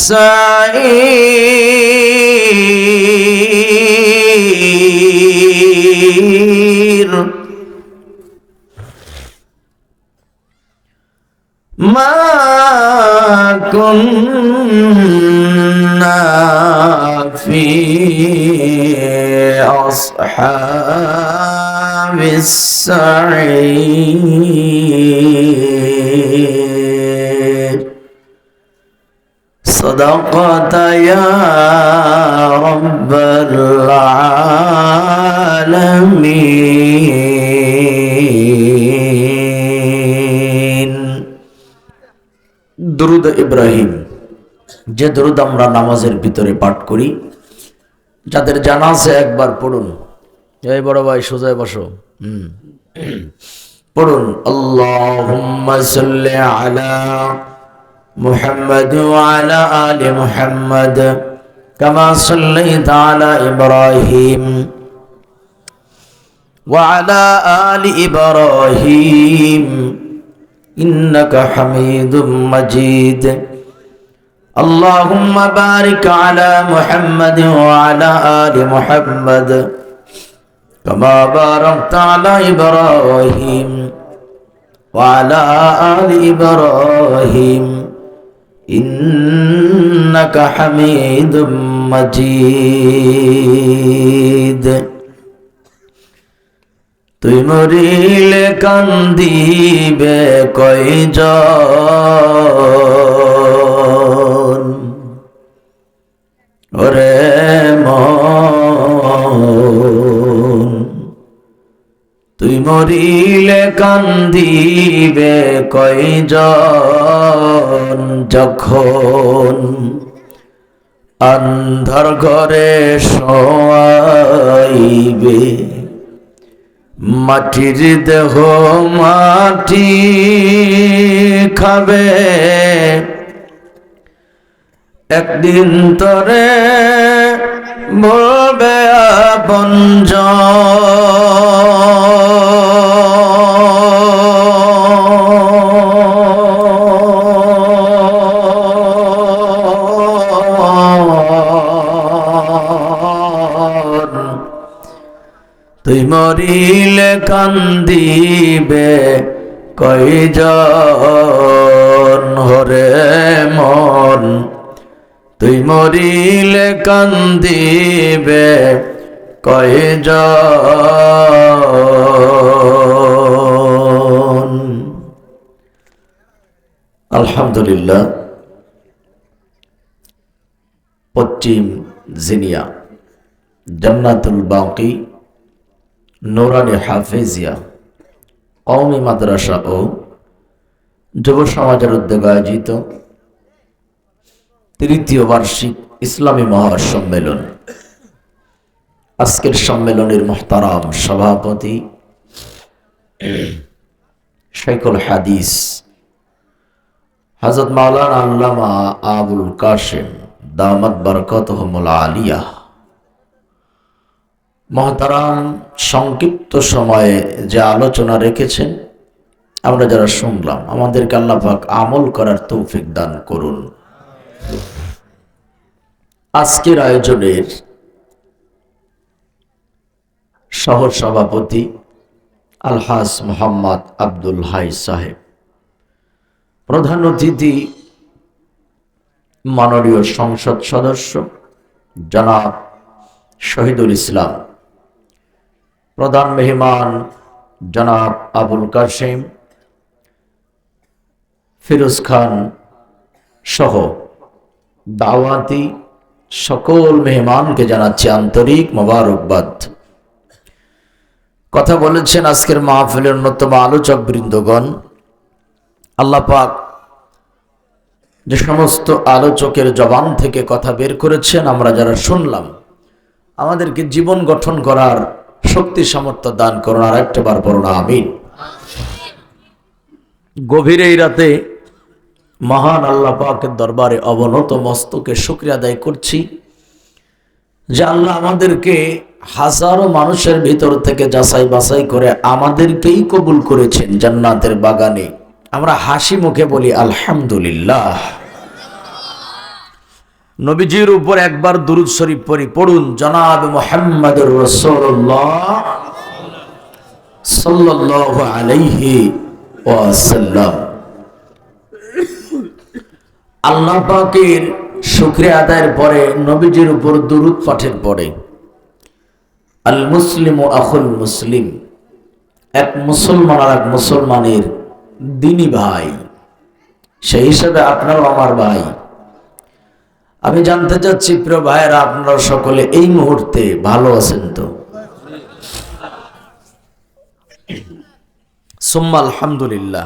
السعير ما كنا في أصحاب السعير صدقت يا رب العالمين। দুরূদ ইব্রাহিম, যে দুরূদ আমরা নামাজের ভিতরে পাঠ করি, যাদের জানা আছে একবার পড়ুন। এই বড় ভাই সোজায় বসো, পড়ুন। আল্লাহুম্মা সাল্লি আলা মুহাম্মাদ ওয়া আলা আলি মুহাম্মাদ কামা সাল্লাইতা আলা ইব্রাহিম ওয়া আলা আলি ইব্রাহিম ইন্নাকা হামিদুম মাজিদ। اللهم بارك على محمد وعلى آل محمد كما باركت على إبراهيم وعلى آل إبراهيم إنك حميد مجيد। তুই মরিলে কান্দিবে কয়জন, ওরে মন, তুই মরিলে কান্দিবে কয়জন, যখন আন্ধার ঘরে শোয়াইবে মাটির দেহ মাটি খাবে, একদিন তরে বলবে আপনজন। তুই মরিলে কান্দিবে কয়জন, হরে মন, তুই মরিলে কান্দিবে কয়জন। আলহামদুলিল্লাহ, পশ্চিম জিনিয়া জান্নাতুল বাকি নুরানি হাফেজিয়া কওমি মাদ্রাসা ও যুব সমাজের উদ্যোগে আয়োজিত তৃতীয় বার্ষিক ইসলামী মহাসম্মেলন। আজকের সম্মেলনের মুহতারাম সভাপতি শাইখুল হাদিস হযরত মাওলানা আল্লামা আবুল কাশেম দামাত বারাকাতুহুমুল আলিয়া মহতারাম সংক্ষিপ্ত সময়ে যে আলোচনা রেখেছেন, আমরা যারা শুনলাম, আমাদেরকে আল্লাহ পাক আমল করার তৌফিক দান করুন। আজকের আয়োজনের সহ সভাপতি আলহাজ মোহাম্মদ আব্দুল হাই সাহেব, প্রধান অতিথি মাননীয় সংসদ সদস্য জনাব শহীদুল ইসলাম, প্রধান মেহমান জনাব আবুল কাশেম ফিরোজ খান সহ দাওয়াতি সকল মেহমানকে জানাচ্ছি আন্তরিক মোবারকবাদ। কথা বলেছেন আজকের মাহফিলের অন্যতম আলোচক বৃন্দগণ। আল্লাহ পাক যে সমস্ত আলোচকের জবান থেকে কথা বের করেছেন, আমরা যারা শুনলাম, আমাদেরকে জীবন গঠন করার শক্তি সামর্থ্য দান করুন। আর একটাবার পড়ুন আমিন। গভীর এই রাতে মহান আল্লাহ পাকের দরবারে অবনত মস্তকে শুকরিয়া আদায় করছি যে আল্লাহ আমাদেরকে হাজারো মানুষের ভিতর থেকে যাচাই বাছাই করে আমাদেরকেই কবুল করেছেন জান্নাতের বাগানে। আমরা হাসি মুখে বলি আলহামদুলিল্লাহ। নবীজির উপর একবার দুরূদ শরীফ পড়ুন। জনাব মুহাম্মদুর রাসূলুল্লাহ সাল্লাল্লাহু আলাইহি ওয়াসাল্লাম। আল্লাহ পাকের শুকরিয়া আদায়ের পরে নবীজির উপর দুরূদ পাঠের পরে আল মুসলিমু আখুল মুসলিম, এক মুসলমান আর এক মুসলমানের দিনী ভাই, সেই হিসাবে আপনারাও আমার ভাই। আমি জানতে চাচ্ছি প্রিয় ভাইয়েরা, আপনারা সকলে এই মুহূর্তে ভালো আছেন তো? সুম্মা আলহামদুলিল্লাহ।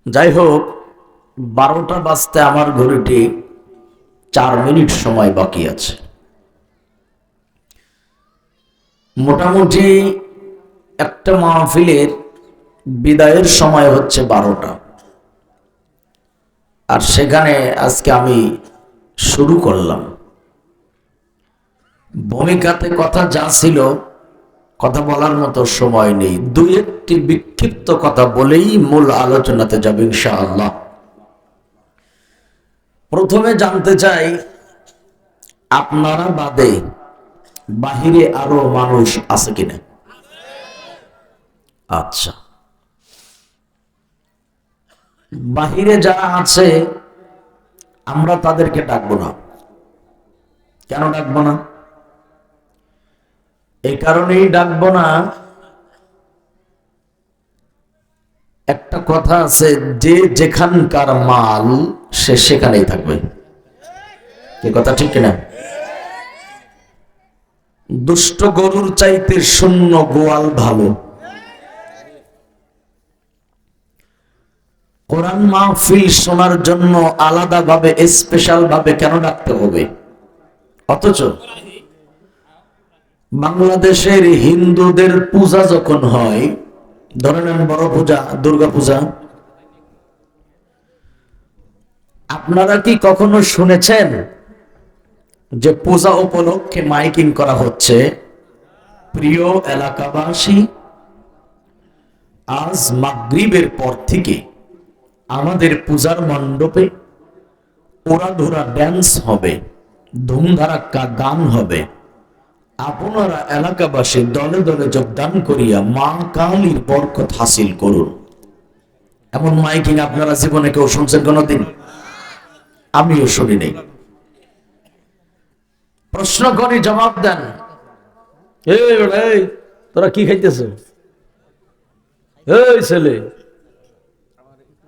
যাই হোক, 12টা বাজতে আমার ঘড়িতে 4 মিনিট সময় বাকি আছে। মোটামুটি একটা মাহফিলের বিদায়ের সময় হচ্ছে 12টা, আর সেখানে আজকে আমি শুরু করলাম। ভূমিকাতে কথা যা ছিল, কথা বলার মতো সময় নেই। 2-1টি বিক্ষিপ্ত কথা বলেই মূল আলোচনাতে যাব ইনশাআল্লাহ। প্রথমে জানতে চাই, আপনারা বাদে বাহিরে আরো মানুষ আছে কিনা? আচ্ছা, বাহিরে যারা আছে আমরা তাদেরকে ডাকবো না। কেন ডাকবো না? এই কারণেই ডাকবো না, একটা কথা আছে, যে যেখানকার মাল সে সেখানেই থাকবে। এ কথা ঠিক কিনা? দুষ্ট গরুর চাইতে শূন্য গোয়াল ভালো। কোরআন মাহফিল শোনার জন্য আলাদাভাবে স্পেশাল ভাবে কেন ডাকতে হবে? অথচ বাংলাদেশের হিন্দুদের পূজা যখন হয়, ধরে নেন বড় পূজা, দুর্গা পূজা, আপনারা কি কখনো শুনেছেন যে পূজা উপলক্ষে মাইকিং করা হচ্ছে, প্রিয় এলাকাবাসী, আজ মাগরিবের পর থেকে আমাদের পূজার মণ্ডপে ওড়াধুরা ড্যান্স হবে, ধুমধারাক্কা গান হবে, আপনারা এলাকাবাসী দলে দলে যোগদান করিয়া মা কালীর বরকত হাসিল করুন। এমন মাইকিং আপনারা জীবনে কেউ শুনছেন কোনদিন? আমিও শুনি নাই। প্রশ্ন করি, জবাব দেন। এই তোরা কি খাইতেছ? এই ছেলে,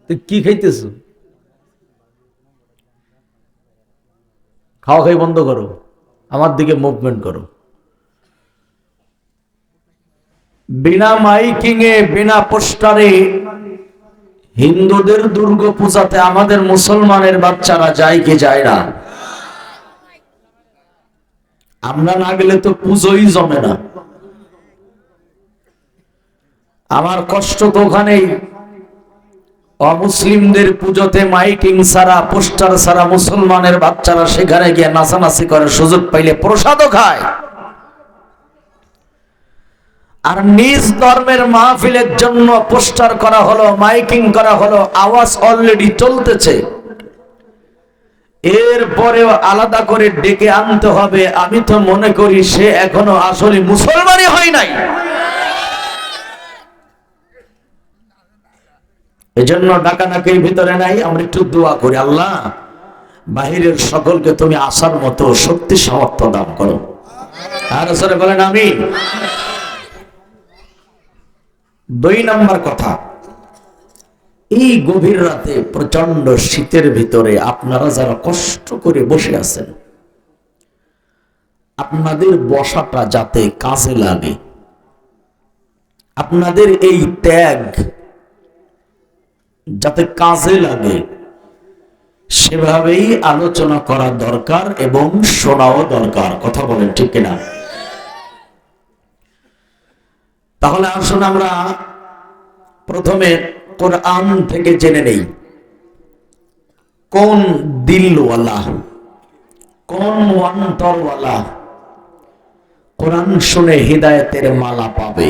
তুই কি খাইতেছ? খাওয়া খাই বন্ধ করো, আমার দিকে মুভমেন্ট করো। বিনা মাইকিং এ, বিনা পোস্টারে হিন্দুদের দুর্গা পূজাতে আমাদের মুসলমানের বাচ্চারা যায় কি যায় না? আমরা না গেলে তো পুজোই জমে না। আমার কষ্ট তো ওখানেই। অমুসলিমদের পুজোতে মাইকিং ছাড়া, পোস্টার ছাড়া মুসলমানের বাচ্চারা সেখানে গিয়ে নাচানাচি করে, সুযোগ পাইলে প্রসাদও খায়। আর নিজ ধর্মের মাহফিলের জন্য পোস্টার করা হলো, মাইকিং করা হলো, আওয়াজ অলরেডি চলতেছে, এরপরেও আলাদা করে ডেকে আনতে হবে। আমি তো মনে করি সে এখনো আসলে মুসলমানই হয় নাই। এজন্য ডাকাডাকির ভিতরে নাই। আমরা একটু দোয়া করি, আল্লাহ বাহিরের সকলকে তুমি আসার মতো শক্তি সামর্থ্য দান করো। আর আসলে বলেন আমিন। 2 নম্বর কথা, এই গভীর রাতে প্রচন্ড শীতের ভিতরে আপনারা যারা কষ্ট করে বসে আছেন, আপনাদের বসাটা যাতে কাজে লাগে, আপনাদের এই ত্যাগ যাতে কাজে লাগে, সেভাবেই আলোচনা করা দরকার এবং শোনাও দরকার। কথা বলেন ঠিক কিনা? তাহলে আসুন আমরা প্রথমে কোরআন থেকে জেনে নেই কোন দিলওয়ালা, কোন অন্তরওয়ালা কোরআন শুনে হিদায়েতের মালা পাবে।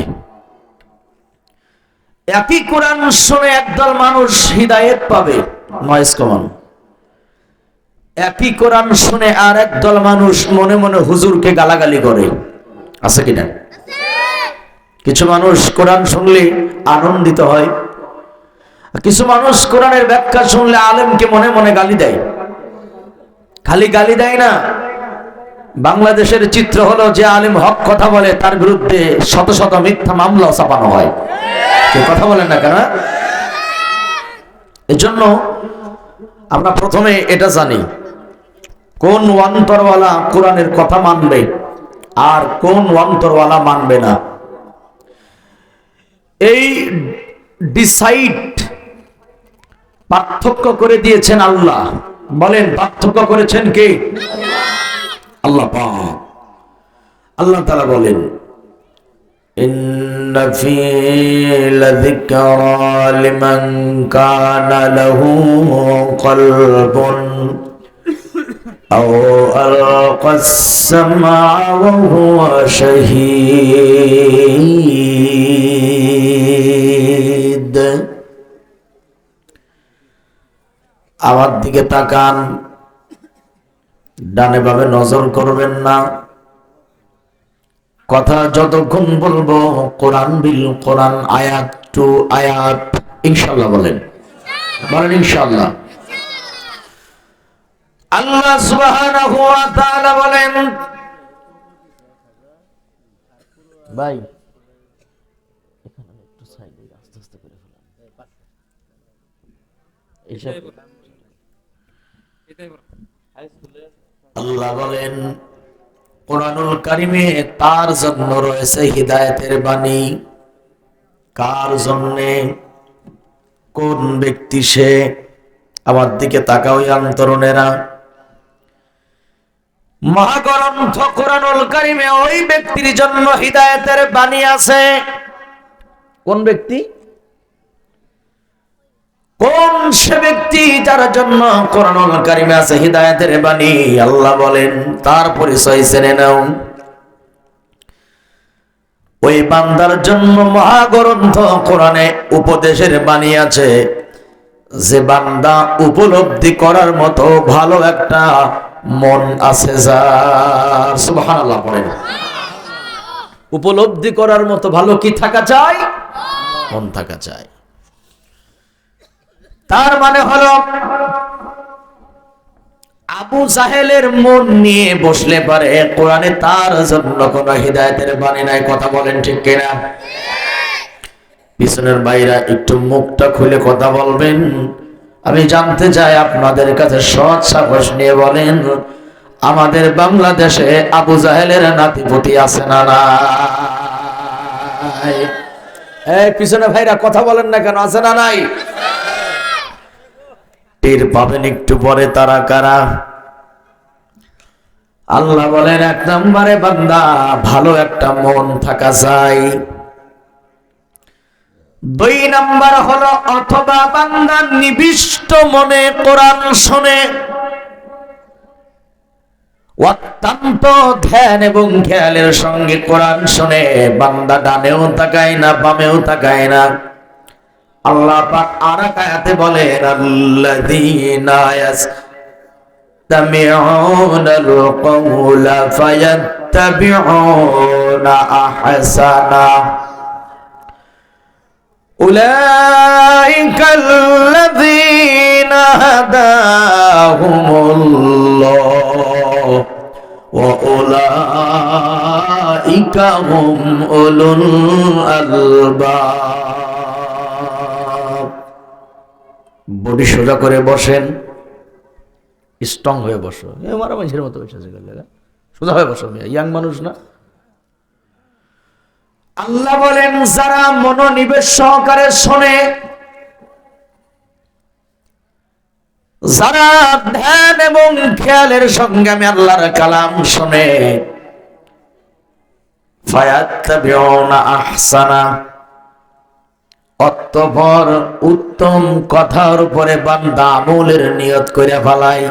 একই কোরআন শুনে একদল মানুষ হিদায়েত পাবে, নয়েজ কমান। একই কোরআন শুনে আর এক দল মানুষ মনে মনে হুজুরকে গালাগালি করে, আছে কিনা? কিছু মানুষ কোরআন শুনলে আনন্দিত হয়, কিছু মানুষ কোরআনের ব্যাখ্যা শুনলে আলেমকে মনে মনে গালি দেয়। খালি গালি দেয় না, বাংলাদেশের চিত্র হলো যে আলেম হক কথা বলে তার বিরুদ্ধে শত শত মিথ্যা মামলা চাপানো হয়। কেউ কথা বলেন না কেন? এজন্য আমরা প্রথমে এটা জানি কোন অন্তরওয়ালা কোরআনের কথা মানবে আর কোন অন্তরওয়ালা মানবে না। এই ডিসাইড পার্থক্য করে দিয়েছেন আল্লাহ। বলেন পার্থক্য করেছেন কে? আল্লাহ পাক। আল্লাহ তাআলা বলেন ইন্না ফী লাযিকরা লিমান কানা লাহু কলবুন আও আলকাস সামআ ওয়া হুয়া শাহীদ। আমার দিকে তাকান, ডানে বামে নজর করবেন না। কথা যতক্ষণ বলবো কোরআন বিল কোরআন, আয়াত টু আয়াত, ইনশাআল্লাহ বলেন, বলেন ইনশাআল্লাহ। আল্লাহ সুবহানাহু ওয়া তাআলা বলেন, ভাই এখানে একটু সাইডে আস্তে আস্তে করে ফেলেন। আল্লাহ বলেন কোরআনুল কারিমে তার জন্য রয়েছে হিদায়াতের বাণী। কার জন্যে? কোন ব্যক্তি সে? আমার দিকে তাকাও তরুণেরা। মহাগ্রন্থ কোরআনুল কারিমে ওই ব্যক্তির জন্য হিদায়াতের বাণী আছে। কোন ব্যক্তি? কোন সে ব্যক্তি যার জন্য কোরআনুল কারিমে আছে হিদায়াতের বাণী? আল্লাহ বলেন তার পরিচয় জেনে নাও। ওই বান্দার জন্য মহাগ্রন্থ কোরআনে উপদেশের বাণী আছে, যে বান্দা উপলব্ধি করার মতো ভালো একটা মন আছে যার। সুবহানাল্লাহ বলেন। উপলব্ধি করার মতো ভালো কি থাকা চাই? মন থাকা চাই। তার মানে হলো আবু জাহেলের মন নিয়ে বসলে পারে কোরআনে তার জন্য কোনো হিদায়াতের বাণী নাই। কথা বলেন ঠিক কিনা? পিছনের বাইরা একটু মুখটা খুলে কথা বলবেন। আমি জানতে চাই আপনাদের কাছে সৎ সাহস নিয়ে বলেন, আমাদের বাংলাদেশে আবু জাহেলের নাতিপতি আছে না নাই? এই পিছনে ভাইরা কথা বলেন না কেন? আছে না নাই? টের পাবেন একটু পরে তারা কারা। আল্লাহ বলেন এক নম্বরে বান্দা ভালো একটা মন থাকা যায়। দুই নাম্বার হলো অথবা বান্দা নিবিষ্ট মনে কোরআন শোনে, অত্যন্ত ধ্যান এবং খেয়ালের সঙ্গে কোরআন শোনে। বান্দা ডানেও তাকায় না বামেও তাকায় না। আল্লাহ পাক আরেক আয়াতে বলেন আল্লাযীনা ইয়াসতামিউনাল কওলা ফায়াত্তাবিউনা আহসানা উলাইকাল্লাযীনা হাদাহুমুল্লাহ ওয়া উলাইকা হুম উলুল আলবাব। বডি সোজা করে বসেন, স্ট্রং হয়ে বসো। আমার মানুষের মতো বসে আছে, সোজা হয়ে বসো। ইয়াং মানুষ না। আল্লাহ বলেন যারা মনোনিবেশ সহকারে শোনে, যারা ধ্যান এবং খেয়ালের সঙ্গে আমি আল্লাহর কালাম শোনে, ফায়াত্তাবিউনা আহসানা, অতঃপর উত্তম কথার উপরে বান্দা আমলের নিয়ত করে ফেলায়।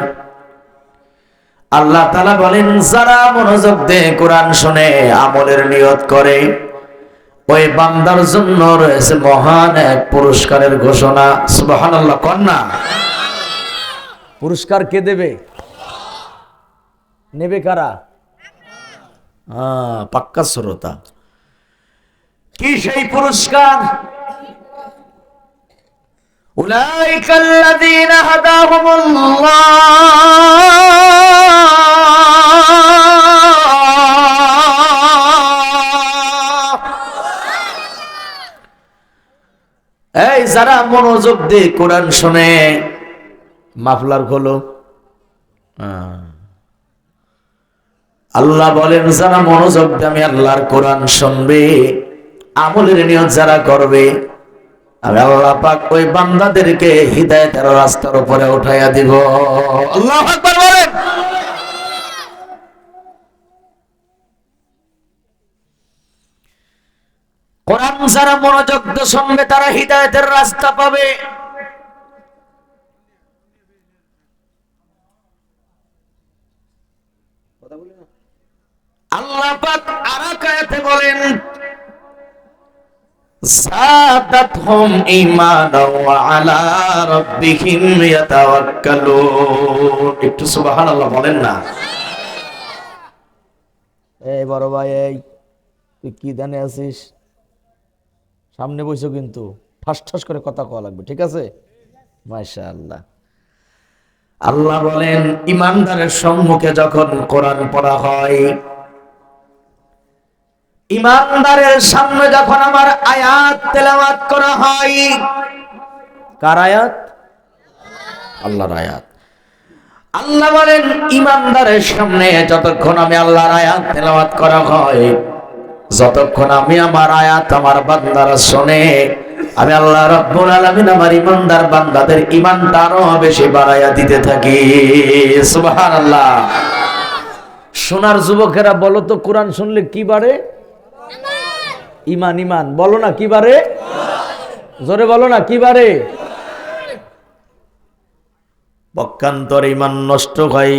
আল্লাহ তাআলা বলেন যারা মনোযোগ দিয়ে কোরআন শুনে আমলের নিয়ত করে, ওই বান্দার জন্য রয়েছে মহান এক পুরস্কারের ঘোষণা। সুবহানাল্লাহ কন্যা। পুরস্কার কে দেবে? নেবে কারা? পাক্কা শ্রোতা। কি সেই পুরস্কার? উলাইকাল্লাযীনা হাদাহুমুল্লাহ এই যারা মনোযোগ দিয়ে কোরআন শুনে, মাফলার খোলো। আল্লাহ বলেন যারা মনোযোগ দিয়ে আমি আল্লাহর কোরআন শুনবে, আমলের নিয়ত যারা করবে, আমি আল্লাহ পাক ওই বান্দাদেরকে হিদায়াতের রাস্তার উপরে উঠাইয়া দিব। আল্লাহু আকবার বলেন। কোরআন যারা মনোযোগ দিয়ে শুনবে তারা হিদায়াতের রাস্তা পাবে। আল্লাহ পাক আরেক আয়াতে বলেন যাদাতহুম ঈমানাও ওয়া আলা রাব্বিহিম ইয়াতাওয়াক্কালুন। একটু সুবহানাল্লাহ বলেন না। এই বড় ভাই, এই তুই কি জানে আছিস? সামনে বসো, কিন্তু ঠাস ঠাস করে কথা কওয়া লাগবে, ঠিক আছে? মাশাআল্লাহ। আল্লাহ বলেন ঈমানদারের সম্মুখে যখন কোরআন পড়া হয়, ঈমানদারের সামনে যখন আমার আয়াত তেলাওয়াত করা হয়, কার আয়াত? আল্লাহর আয়াত। আল্লাহ বলেন ঈমানদারের সামনে যতক্ষণ আমি আল্লাহর আয়াত তেলাওয়াত করা হয়, যতক্ষণ আমি আমার আয়াত আমার বান্দারা শুনে, আমি আল্লাহ রাব্বুল আলামিন আমার ঈমানদার বান্দাদের ঈমানটা আরো বেশি বাড়াইয়া দিতে থাকি। সুবহানাল্লাহ। সোনার যুবকেরা বলো তো, কোরআন শুনলে কি বাড়ে? ঈমান। ঈমান বলো না, কি বাড়ে? জোরে বলো না, কি বাড়ে? পক্ষান্তরে ঈমান নষ্ট হয়।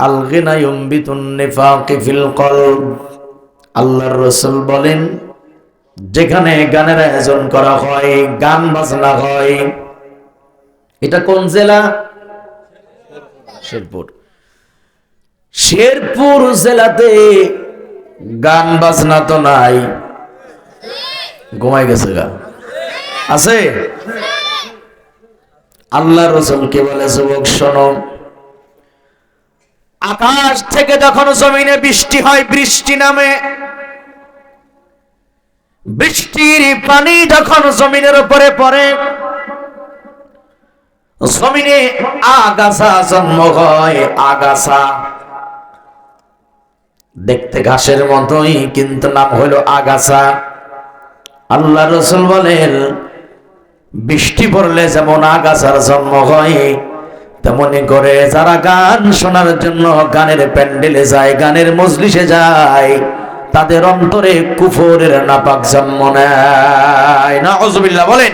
আল গিনা ইউমবিতুন নিফাকি ফিল কলব। আল্লাহর রাসূল বলেন যেখানে গানের আয়োজন করা হয়, গান বাজনা হয়, এটা কোন জেলা? শেরপুর। শেরপুর জেলাতে গান বাজনা তো নাই, ঘুমাই গেছে গা, আছে? আল্লাহর রাসূল কে বলে, যুবক শোনো, আকাশ থেকে যখন জমিনে বৃষ্টি হয়, বৃষ্টি নামে, বৃষ্টির পানি যখন জমিনের উপরে পড়ে, জমিনে আগাছা জন্ম হয়। আগাছা দেখতে ঘাসের মতোই, কিন্তু নাম হলো আগাছা। আল্লাহ রাসূল বলেন বৃষ্টি পড়লে যেমন আগাছার জন্ম হয়, তেমনি করে যারা গান শোনার জন্য গানের প্যান্ডেলে যায়, গানের মজলিসে যায়, তাদের অন্তরে কুফরের নাপাক জন্ম নেয়। নাউযুবিল্লাহ বলেন।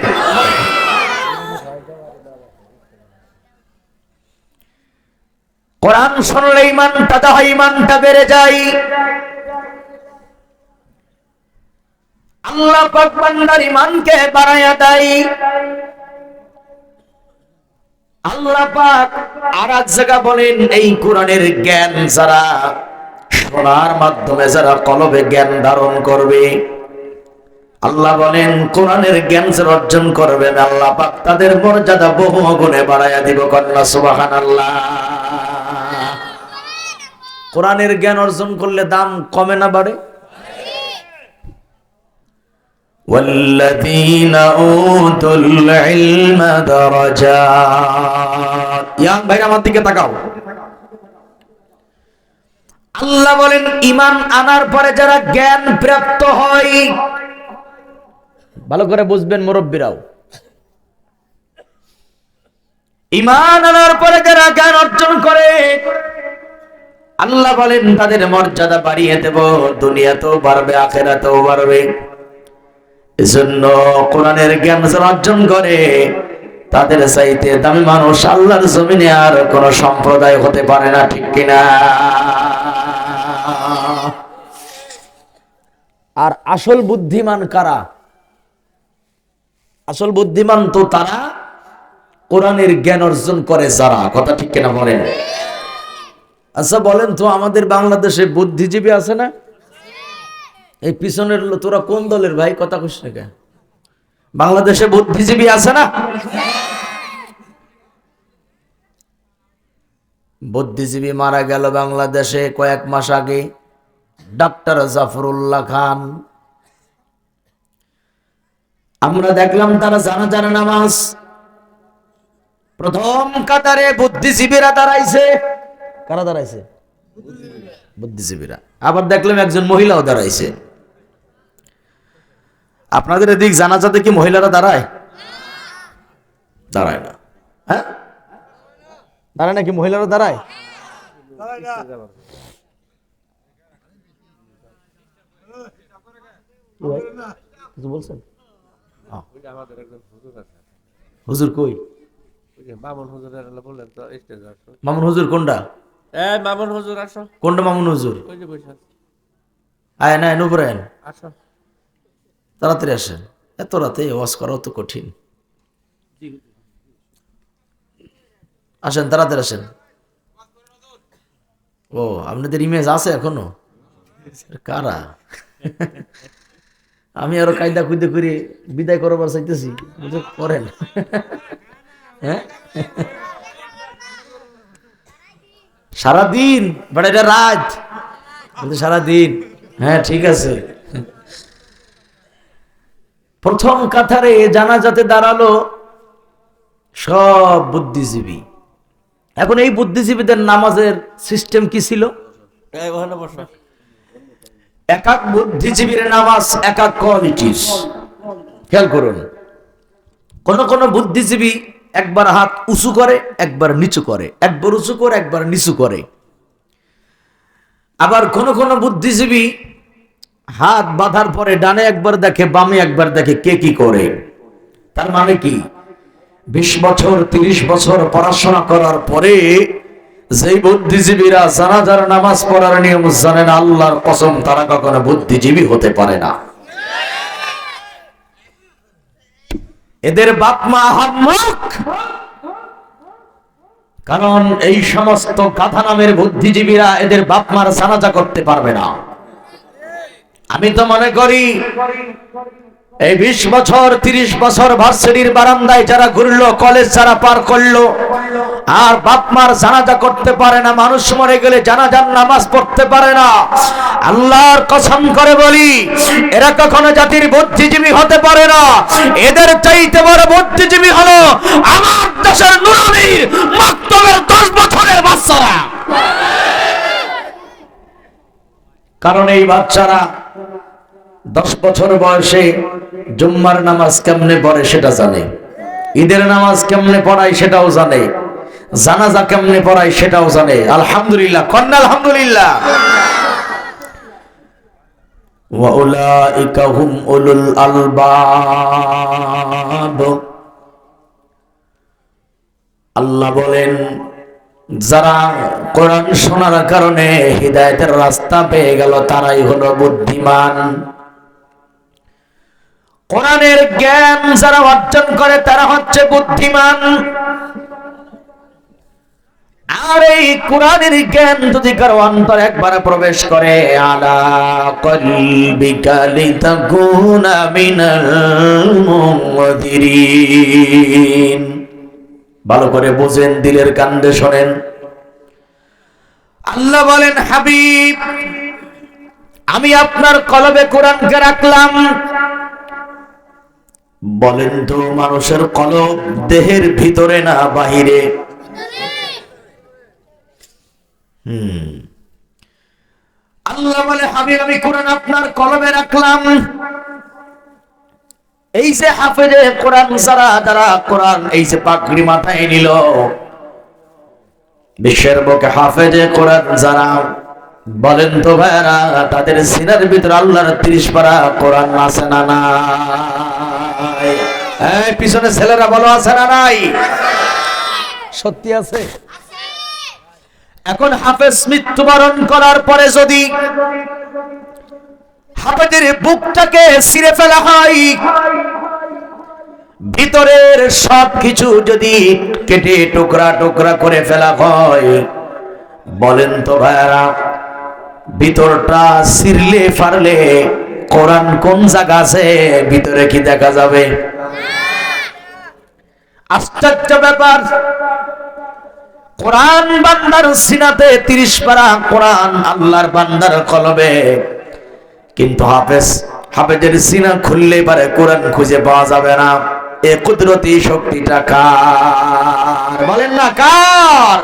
কোরআন শুনলে ঈমানটা তাজা হয়, ঈমানটা বেড়ে যায়। আল্লাহ পাক বান্দার ঈমানকে বাড়ায়া দেয়। আল্লাহ পাক আর এক জায়গা বলেন এই কোরআনের জ্ঞান যারা শোনার মাধ্যমে যারা কলবে জ্ঞান ধারণ করবে, আল্লাহ বলেন কোরআনের জ্ঞান যারা অর্জন করবে, আল্লাহ পাক তাদের মর্যাদা বহু গুণে বাড়াইয়া দিব। কন্যা সুবহানাল্লাহ। কোরআনের জ্ঞান অর্জন করলে দাম কমে না বাড়ে? والذين أوتوا العلم درجات। ইয়াং ভাই আমার দিকে তাকাও। আল্লাহ বলেন ঈমান আনার পরে যারা জ্ঞান প্রাপ্ত হয়, ভালো করে বুঝবেন মুরব্বীরাও, ঈমান আনার পরে যারা জ্ঞান অর্জন করে, আল্লাহ বলেন তাদের মর্যাদা বাড়িয়ে দেব, দুনিয়াতেও বাড়বে, আখিরাতেও বাড়বে। এজন্য কোরআনের জ্ঞান যারা অর্জন করে, তাদের চাইতে দামি মানুষ আল্লাহর জমিনে আর কোন সম্প্রদায় হতে পারে না, ঠিক কিনা? আর আসল বুদ্ধিমান কারা? আসল বুদ্ধিমান তো তারা কোরআনের জ্ঞান অর্জন করে যারা, কথা ঠিক কিনা বলেন? আচ্ছা বলেন তো, আমাদের বাংলাদেশে বুদ্ধিজীবী আছে না? এই পিছনের তোরা কোন দলের ভাই, কথা কইস না কেন? বাংলাদেশে বুদ্ধিজীবী আছে না? বুদ্ধিজীবী মারা গেল বাংলাদেশে কয়েক মাস আগে, ডক্টর জাফরুল্লাহ খান। আমরা দেখলাম তারা জানাজার নামাজ প্রথম কাতারে বুদ্ধিজীবীরা দাঁড়াইছে। কারা দাঁড়াইছে? বুদ্ধিজীবীরা। আবার দেখলাম একজন মহিলাও দাঁড়াইছে। আপনাদের এদিক জানাজাতে কি মহিলারা দাঁড়ায়? দাঁড়ায় না। হ্যাঁ, দাঁড়ায় নাকি? মহিলারা দাঁড়ায়? কিছু বলছেন? হুজুর কই? মামুন হুজুর কোনটা? মামুন হুজুর আসো। কোনটা মামুন হুজুর? ওই যে বসে আছে। আয় না, নুপুরে আইন, আসো। তাড়াতাড়ি আসেন। এত রাতে ওয়াজ করাও তো কঠিন। আসেন, তাড়াতাড়ি আসেন। ও, আপনাদের ইমেজ আছে এখনো? কারা? আমি আরো কায়দা কুইদা করে বিদায় করবার চাইতেছি, করেন। হ্যাঁ, সারাদিন বাট এটা রাত, সারাদিন। হ্যাঁ ঠিক আছে। প্রথম কাতারে জানাজাতে দাঁড়ালো সব বুদ্ধিজীবী। এখন এই বুদ্ধিজীবীদের নামাজের সিস্টেম কি ছিল? এক এক বুদ্ধিজীবীর নামাজ এক এক কোয়ালিটির। খেয়াল করুন, কোন কোন বুদ্ধিজীবী একবার হাত উঁচু করে, একবার নিচু করে, একবার উঁচু করে, একবার নিচু করে। আবার কোন কোন বুদ্ধিজীবী হাত বাঁধার পরে ডানে একবার দেখে, বামে একবার দেখে, কে কি করে। তার মানে কি, 20 বছর 30 বছর পড়াশোনা করার পরে যেই বুদ্ধিজীবীরা জানাজার নামাজ পড়ার নিয়ম জানেন, আল্লাহর কসম তারা কখনো বুদ্ধিজীবী হতে পারে না। এদের বাপ মা আহাম্মক। কারণ এই সমস্ত গাধা নামের বুদ্ধিজীবীরা এদের বাপ মার জানাজা করতে পারবে না। আমি তো মনে করি এই 20 বছর 30 বছর ভার্সিটির বারান্দায় যারা ঘুরলো, কলেজ যারা পার করলো, আর বাপ মার জানাজা করতে পারে না, মানুষ মরে গেলে জানাজার নামাজ পড়তে পারে না, আল্লাহর কসম করে বলি এরা কখনো জাতির বুদ্ধিজীবী হতে পারে না। এদের চাইতে বড় বুদ্ধিজীবী হলো আমার দেশের নুরানির মাকতবের 10 বছরের বাচ্চারা। কারণ এই বাচ্চারা 10 বছর বয়সে জুম্মার নামাজ কেমনে পড়ে সেটা জানে, ঈদের নামাজ কেমনে পড়ায় সেটাও জানে, জানাজা কেমনে পড়ায় সেটাও জানে। আলহামদুলিল্লাহ, কন্যা আলহামদুলিল্লাহ। ওয়া উলাইকা হুম উলুল আলবাব। আল্লাহ বলেন, যারা কোরআন শোনার কারণে হিদায়াতের রাস্তা পেয়ে গেল তারাই হলো বুদ্ধিমান। কোরআনের জ্ঞান যারা অর্জন করে তারা হচ্ছে বুদ্ধিমান। আর এই কোরআনের জ্ঞান যদি কারো অন্তরে একবার প্রবেশ করে, আলা কলবিকা লিতাকুনা মিনাল মুনযিরিন। ভালো করে বোঝেন, দিলের কান্দে শোনেন। আল্লাহ বলেন, হাবিব আমি আপনার কলবে কোরআনকে রাখলাম। বলেন তো, মানুষের কলব দেহের ভিতরে না বাহিরে? আল্লাহ বলে, হাবিব আমি কোরআন আপনার কলবে রাখলাম। এই যে হাফেজে কোরআন যারা কোরআন এই যে পাগড়ি মাথায় নিল, বিশ্বের বুকে হাফেজে কোরআন যারা, বলেন তো ভাইরা, তাদের সিনার ভিতরে আল্লাহর 30 পারা কোরআন আছে না নাই? এই পিছনে ছেলেরা বলো, আছে না নাই? সত্যি আছে। এখন হাফেজ মৃত্যুবরণ করার পরে যদি হাফেজের বুকটাকে ছিঁড়ে ফেলা হয়, ভিতরের সব কিছু যদি কেটে টুকরা টুকরা করে ফেলা হয়, বলেন তো ভাইরা, ভিতরটা ছিঁড়লে ফাড়লে কোরআন কোন জায়গা আছে ভিতরে কি দেখা যাবে? আশ্চর্য ব্যাপার, কোরআন বান্দার সিনাতে 30 পারা কোরআন আল্লাহর বান্দার কলবে, কিন্তু হাফেজের সিনা খুললে পারে কোরআন খুঁজে পাওয়া যাবে না। এ কুদরতি শক্তিটা কার? বলেন না কার?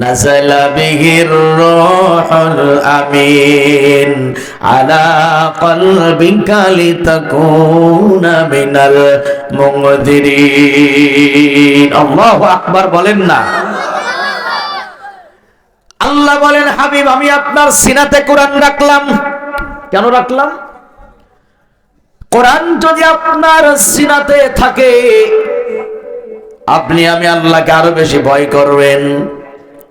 নাযালা বিহির রূহুল আমিন আলা কলবিকা লিতাকুনা মিনাল মুনযিরিন। আল্লাহু আকবার বলেন না। আল্লাহ বলেন, হাবিব আমি আপনার সিনাতে কোরআন রাখলাম। কেন রাখলাম? কোরআন যদি আপনার সিনাতে থাকে আপনি আমি আল্লাহকে আরো বেশি ভয় করবেন।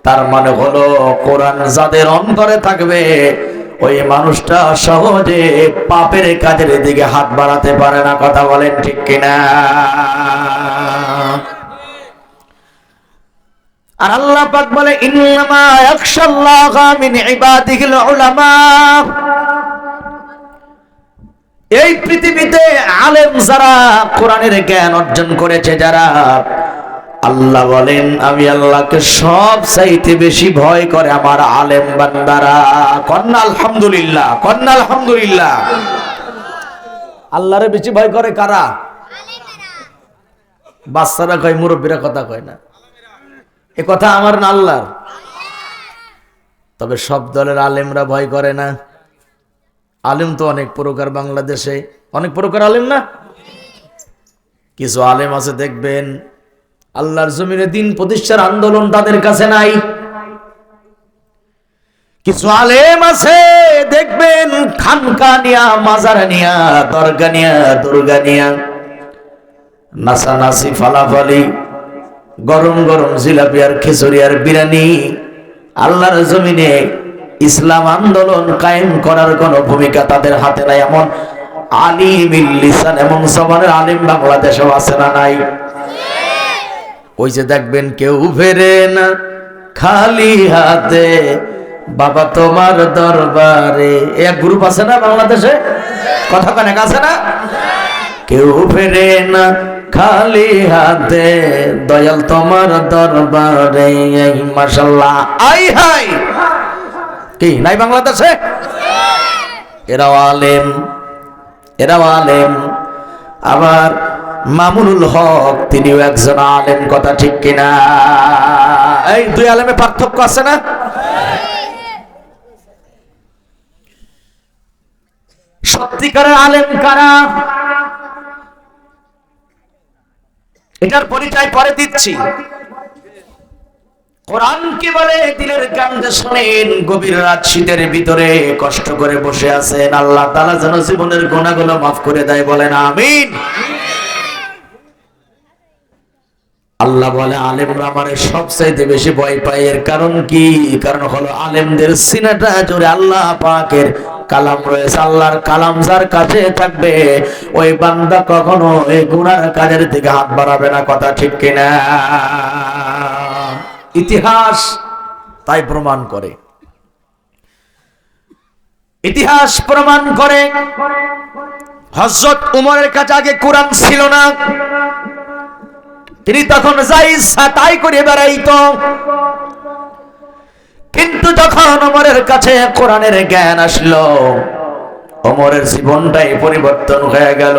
তার মানে হলো কোরআন যাদের অন্তরে থাকবে ওই মানুষটা সহজে পাপের কাজের দিকে হাত বাড়াতে পারে না। কথা বলেন ঠিক কিনা? আর আল্লাহ পাক বলে, ইন্নামা ইয়াখশাল্লাহা মিন ইবাদিহিল উলামা। এই পৃথিবীতে আলেম যারা, কোরআনের জ্ঞান অর্জন করেছে যারা, আল্লাহ বলেন আমি আল্লাহকে সব চাইতে বেশি ভয় করে আমার আলেম বান্দারা। কন্যা আলহামদুলিল্লাহ, কন্যা আলহামদুলিল্লাহ। আল্লাহরে বেশি ভয় করে কারা? বাচ্চারা কয়, মুরব্বীরা কথা কয় না। এ কথা আমার না আল্লাহর। তবে সব দলের আলেমরা ভয় করে না। আলেম তো অনেক প্রকার, বাংলাদেশে অনেক প্রকার আলেম না? কিছু আলেম আছে দেখবেন আল্লাহর জমিনে দিন প্রতিষ্ঠার আন্দোলন তাদের কাছে নাই। কিছু আলেম আছে দেখবেন খানকা নিয়া, মাজার নিয়া, দরগা নিয়া, দুর্গা নিয়া নাচানাচি, ফালাফালি, গরম গরম জিলাপি আর খিচুড়ি আর বিরিয়ানি। আল্লাহর জমিনে ইসলাম আন্দোলন কায়েম করার কোন ভূমিকা তাদের হাতে নাই। এমন আলিমিল লিসান, এমন জবানের আলিম বাংলাদেশেও আছে না নাই? ওই যে দেখবেন কেউ ফেরে না খালি হাতে বাবা তোমার দরবারে, এক গ্রুপ আছে না বাংলাদেশে? কথা কানেক আছে না? কেউ ফেরে না খালি হাতে দয়াল তোমার দরবারে। মাশাআল্লাহ, আই হাই, কি নাই বাংলাদেশে? এরাও আলেম, এরাও আলেম। আবার মামুনুল হক তিনিও একজন আলেম। কথা ঠিক কিনা? এই দুই আলেমে পার্থক্য আছে না? সত্যিকারের আলেম কারা এটার পরিচয় পরে দিচ্ছি। কোরআন কি বলে দিলের কান্দে শোনেন, গভীর রাত শীতের ভিতরে কষ্ট করে বসে আছেন, আল্লাহ তাআলা যেন জীবনের গুনাহগুলো মাফ করে দেয়। বলেন আমিন। আল্লাহ বলে আলেমরা আমারে সবচাইতে বেশি ভয় পায়। এর কারণ কি? কারণ হলো আলেমদের সিনাটা জুড়ে আল্লাহ পাকের কালাম রয়েছে। আল্লাহর কালাম যার কাছে থাকবে ওই বান্দা কখনো এই গুনার কাজের দিকে হাত বাড়াবে না। কথা ঠিক কিনা? ইতিহাস তাই প্রমাণ করে, ইতিহাস প্রমাণ করে হযরত উমরের কাছে আগে কোরআন ছিল না, তিনি তখন যাই ইচ্ছা তাই করে বেড়াইতো। কিন্তু যখন ওমরের কাছে কোরআনের জ্ঞান আসলো ওমরের জীবনটাই পরিবর্তন হয়ে গেল।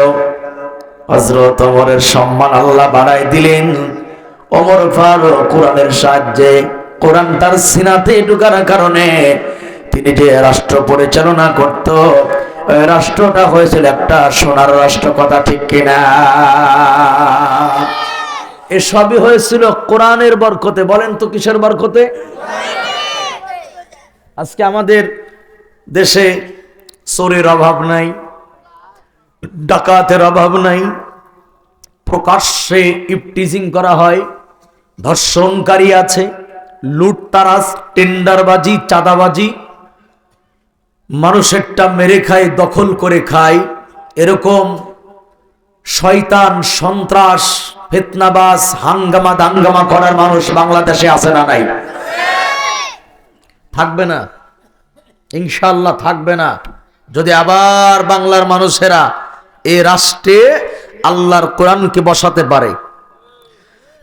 হযরত ওমরের সম্মান আল্লাহ বাড়াই দিলেন। ওমর ফারুক কোরআনের সাহায্যে, কোরআন তার সিনাতে ঢোকার কারণে তিনি যে রাষ্ট্র পরিচালনা করত ওই রাষ্ট্রটা হয়েছিল একটা সোনার রাষ্ট্র। কথা ঠিক কিনা? এসবই হয়েছিল কোরআনের বরকতে। বলেন তো কিসের বরকতে? আজকে আমাদের দেশে চোরের অভাব নাই, ডাকাতের অভাব নাই, প্রকাশ্যে ইফটিজিং করা হয়, ধর্ষণকারী আছে, লুটতারাজ, টেন্ডারবাজি, চাঁদাবাজি, মানুষেরটা মেরে খায়, দখল করে খায়। এরকম শয়তান, সন্ত্রাস, ফিতনাবাজ, হাঙ্গামা দাঙ্গামা করার মানুষ বাংলাদেশে আছে না নাই? থাকবে না, ইনশাআল্লাহ থাকবে না। যদি আবার বাংলার মানুষেরা এই রাষ্ট্রে আল্লাহর কোরআনকে বসাতে পারে,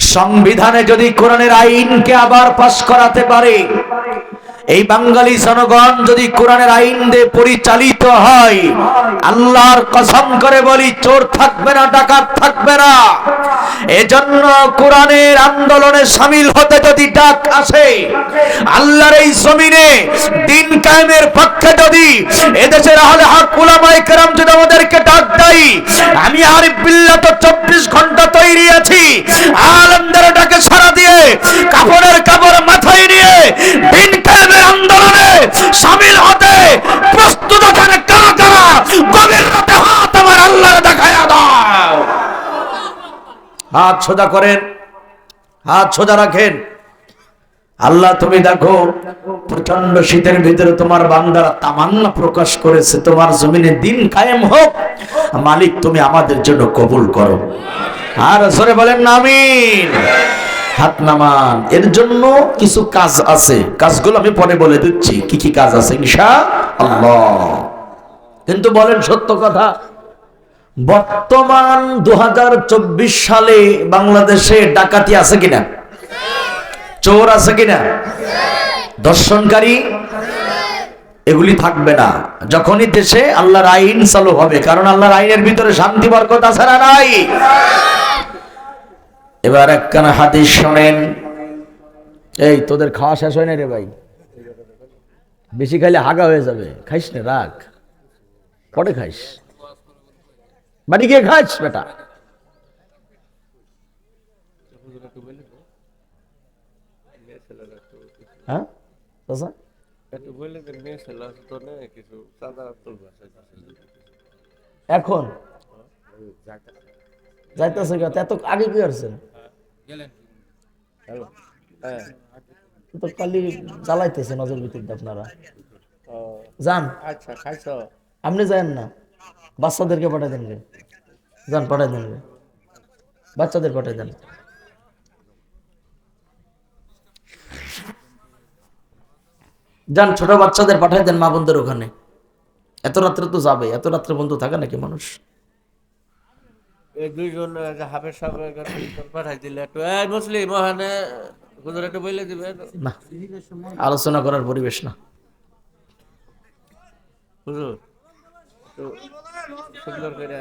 সংবিধানে যদি কোরআনের আইনকে আবার পাশ করাতে পারে, এই বাঙালি জনগণ যদি কোরআনের আইন দিয়ে পরিচালিত হয়, আল্লাহর কসম করে বলি চোর থাকবে না, ডাকাত থাকবে না। এজন্য কোরআনের আন্দোলনে শামিল হতে যদি ডাক আসে, আল্লাহর এই জমিনে দিন কায়েমের পক্ষে যদি এদেশের আহলে হক উলামায়ে কেরাম যদি আমাদেরকে ডাক দেয়, আমি আরিফ বিল্লাহ তো 24 ঘন্টা তৈরি আছি আলেমদের ডাকে সাড়া দিয়ে কাপড়ের কাপড় মাথায় নিয়ে দিন কায়েমের আন্দোলনে শামিল হতে প্রস্তুত আছেন কারা কারা? গভীর রাতে হাত আমার আল্লাহর দেখায়া দাও। হাত সোজা করেন, হাত সোজা রাখেন। আল্লাহ তুমি দেখো প্রচন্ড শীতের ভিতরে তোমার বান্দারা তামান্না প্রকাশ করেছে তোমার জমিনে দিন কায়েম হোক। মালিক তুমি আমাদের জন্য কবুল করো। আর জোরে বলেন না আমিন। হাত নামান। এর জন্য কিছু কাজ আছে, কাজগুলো আমি পরে বলে দিচ্ছি কি কি কাজ আছে ইনশাআল্লাহ। কিন্তু বলেন সত্য কথা, বর্তমান 2024 সালে বাংলাদেশে ডাকাতি আছে কিনা? চোর আছে কিনা? দর্শনকারী? এগুলি থাকবে না যখনই দেশে আল্লাহর আইন চালু হবে, কারণ আল্লাহর আইনের ভিতরে শান্তি বরকত আছে না নাই? এবার একখানা হাদিস শোনেন। এই তোদের খাওয়া শেষ হয় না রে ভাই, বেশি খাইলে হাগা হয়ে যাবে, খাইস না, রাখ, পরে খাইস, বাড়ি গিয়ে খাইস বেটা। হ্যাঁ এখন যাইতেছে এত আগে কি করছেন? তো কালি জ্বালাইতেছে নজর ভিতর আপনারা যান। আচ্ছা খাইছো? আপনি যান না, বাচ্চাদেরকে পাঠাই দেন গে, যান পাঠাই দেন গে, বাচ্চাদের পাঠাই দেন। যান ছোট বাচ্চাদের পাঠাই দেন মা বোনদের ওখানে। এত রাত্রে তো যাবে, এত রাত্রে বন্ধু থাকে নাকি মানুষ? এই দুইজন হাফেজ সাহেবের কাছে পাঠাই দিলে একটু এই মুসলিম ওখানে হুজুর একটু বলে দিবে না, আলোচনা করার পরিবেশ না। হুজুর একটু সুন্দর করে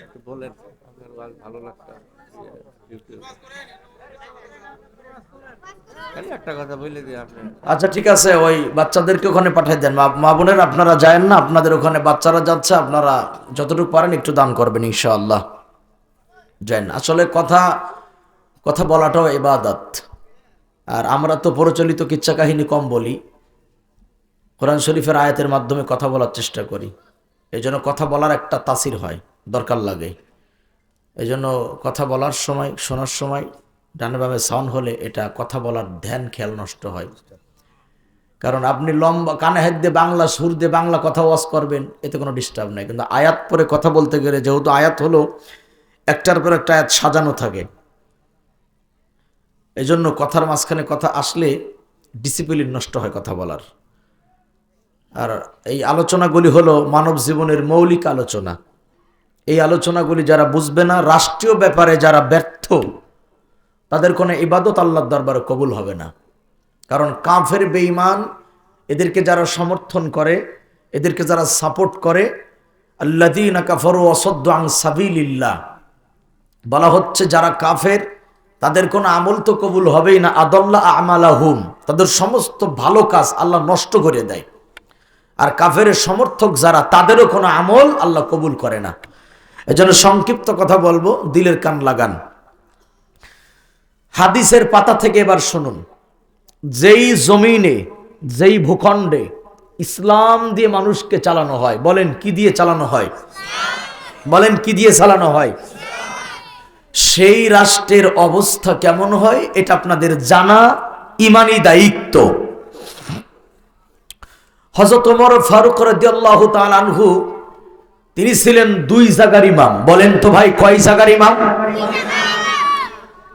একটু বলেন, আপনার ভালো লাগতো। খালি একটা কথা বলে দিই আপনি। আচ্ছা ঠিক আছে, ওই বাচ্চাদেরকে ওখানে পাঠাই দেন। মা বোনের আপনারা যায়েন না, আপনাদের ওখানে বাচ্চারা যাচ্ছে, আপনারা যতটুকু পারেন একটু দান করবেন ইনশাআল্লাহ। যান। আসলে কথা বলাটাও ইবাদত। আর আমরা তো প্রচলিত কিচ্ছা কাহিনী কম বলি, কোরআন শরীফের আয়াতের মাধ্যমে কথা বলার চেষ্টা করি। এই জন্য কথা বলার একটা তাসির হয়, দরকার লাগে। এই জন্য কথা বলার সময়, শোনার সময় ডানে বামে সাউন্ড হলে এটা কথা বলার ধ্যান খেয়াল নষ্ট হয়। কারণ আপনি লম্বা কানে হাত দিয়ে বাংলা সুর দিয়ে বাংলা কথা ওয়াজ করবেন, এতে কোনো ডিস্টার্ব নাই। কিন্তু আয়াত পরে কথা বলতে গেলে, যেহেতু আয়াত হলো একটার পর একটা আয়াত সাজানো থাকে, এই জন্য কথার মাঝখানে কথা আসলে ডিসিপ্লিন নষ্ট হয় কথা বলার। আর এই আলোচনাগুলি হলো মানব জীবনের মৌলিক আলোচনা। এই আলোচনাগুলি যারা বুঝবে না, রাষ্ট্রীয় ব্যাপারে যারা ব্যর্থ, তাদের কোনো ইবাদত আল্লাহর দরবারে কবুল হবে না। কারণ কাফের বেঈমান, এদেরকে যারা সমর্থন করে, এদেরকে যারা সাপোর্ট করে, আল্লাযীনা কাফারু ওয়া সাদ্দু আন সাবিলিল্লাহ, বলা হচ্ছে যারা কাফের তাদের কোনো আমল তো কবুল হবেই না। আদাল্লা আমালাহুম, তাদের সমস্ত ভালো কাজ আল্লাহ নষ্ট করে দেয়। আর কাফের সমর্থক যারা, তাদেরও কোনো আমল আল্লাহ কবুল করে না। এজন্য সংক্ষিপ্ত কথা বলবো, দিলের কান লাগান। হাদিসের পাতা থেকে এবার শুনুন। যেই জমিনে, যেই ভূখণ্ডে ইসলাম দিয়ে মানুষকে চালানো হয়, বলেন কি দিয়ে চালানো হয়? বলেন কি দিয়ে চালানো হয়? সেই রাষ্ট্রের অবস্থা কেমন হয় এটা আপনাদের জানা ঈমানি দায়িত্ব। হযরত ওমর ফারুক রাদিয়াল্লাহু তাআলা আনহু, তিনি ছিলেন 2 জায়গার ইমাম। বলেন তো ভাই, কয় জায়গার ইমাম?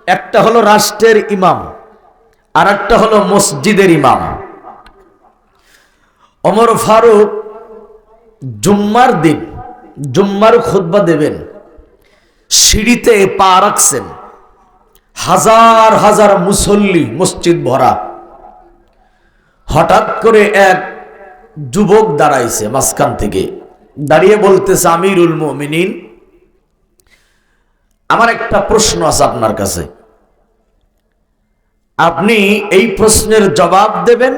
একটা হলো রাষ্ট্রের ইমাম, আর একটা হলো মসজিদের ইমাম। ওমর ফারুক জুম্মার দিন জুম্মার খুতবা দেবেন, সিঁড়িতে পা রাখছেন, হাজার হাজার মুসল্লি, মসজিদ ভরা। হঠাৎ করে এক যুবক দাঁড়াইছে মাঝখান থেকে, দাঁড়িয়ে বলতেছে, আমিরুল মুমিনিন, আমার একটা প্রশ্ন আছে আপনার কাছে, আপনি এই প্রশ্নের জবাব দেবেন,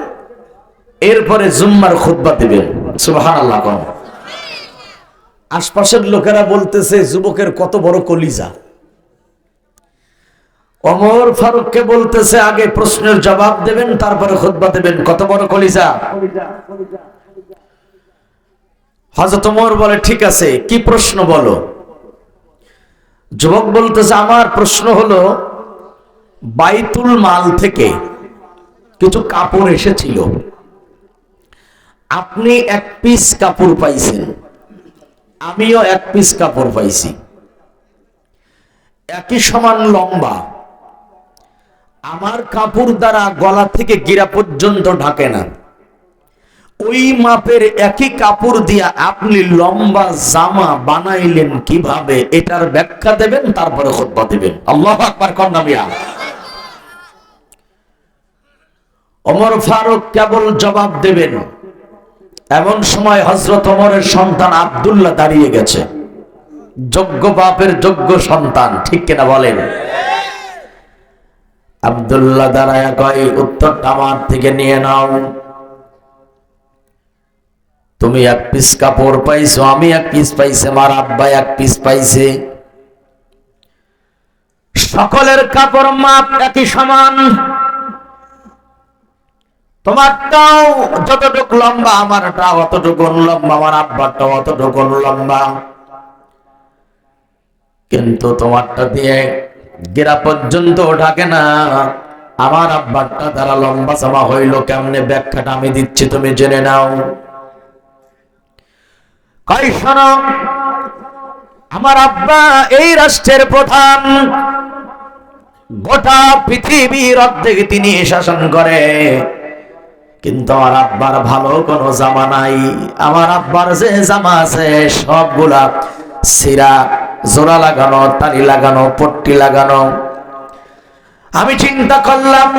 এরপরে জুম্মার খুতবা দেবেন। সুবহানাল্লাহ। আশপাশের লোকেরা বলতেছে, যুবকের কত বড় কলিজা। ওমর ফারুককে বলতেছে, আগে প্রশ্নের জবাব দেবেন, তারপরে খুতবা দেবেন, কত বড় কলিজা। হযরত ওমর বলে, ঠিক আছে, কি প্রশ্ন বলো। যুবক বলতেছে, আমার প্রশ্ন হলো, বাইতুল মাল থেকে কিছু কাপড় এসেছিল, আপনি এক পিস কাপড় পাইছেন, আমিও এক পিস কাপড় পাইছি, একই সমান লম্বা, আমার কাপড় দ্বারা গলা থেকে গিরা পর্যন্ত ঢাকে না, ওই মাপের একই কাপড় দিয়া আপনি লম্বা জামা বানাইলেন কিভাবে, এটার ব্যাখ্যা দেবেন, তারপরে খুতবা দিবেন। আল্লাহু আকবার কন্যা মিয়া। ওমর ফারুক কেবল জবাব দেবেন, এমন সময় হযরত ওমরের সন্তান আব্দুল্লাহ দাঁড়িয়ে গেছে, যোগ্য বাপের যোগ্য সন্তান, ঠিক কিনা বলেন। আব্দুল্লাহ দাঁড়ায়া কয়, উত্তরটা আমার থেকে নিয়ে নাও, তুমি এক পিস কাপড় পাইছো, আমি এক পিস পাইছি, আমার আব্বা এক পিস পাইছে, সকলের কাপড় মাপ একই সমান, তোমারটাও যতটুকু লম্বা আমারটা অতটুকু লম্বা, আমার আব্বারটাও অতটুকু লম্বা, কিন্তু তোমারটা দিয়ে গেরা পর্যন্ত ঢাকে না, আমার আব্বারটা দ্বারা লম্বা জামা হইল কেমনে, ব্যাখ্যাটা আমি দিচ্ছি, তুমি জেনে নাও। কই শোনো, আমার আব্বা এই রাষ্ট্রের প্রধান, গোটা পৃথিবীর অর্ধেক তিনি শাসন করে, কিন্তু আমার আব্বার ভালো কোনো জামা নাই, আমার আব্বার যে জামা আছে সবগুলা ছিঁড়া, জোড়া লাগানো, তালি লাগানো, পট্টি লাগানো। আমি চিন্তা করলাম,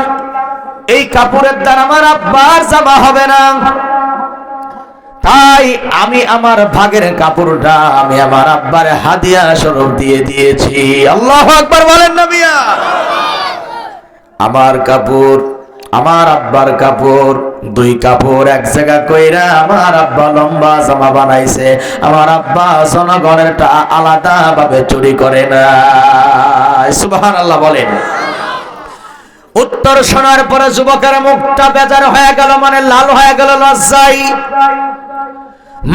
এই কাপড়ের দ্বারা আমার আব্বার জামা হবে না, তাই আমি আমার ভাগের কাপড়টা আমি আমার আব্বার হাদিয়া স্বরূপ দিয়ে দিয়েছি। আল্লাহু আকবার বলেন না মিয়া। আমার কাপড়, আমার আব্বার কাপড়, দুই কাপড় এক জায়গা কইরা আমার আব্বা লম্বা জামা বানাইছে, আমার আব্বা জনগণেরটা আলাদা ভাবে চুরি করে না। সুবহানাল্লাহ বলেন। উত্তর শোনার পরে যুবকের মুখটা বেজার হয়ে গেল, মানে লাল হয়ে গেল লজ্জায়,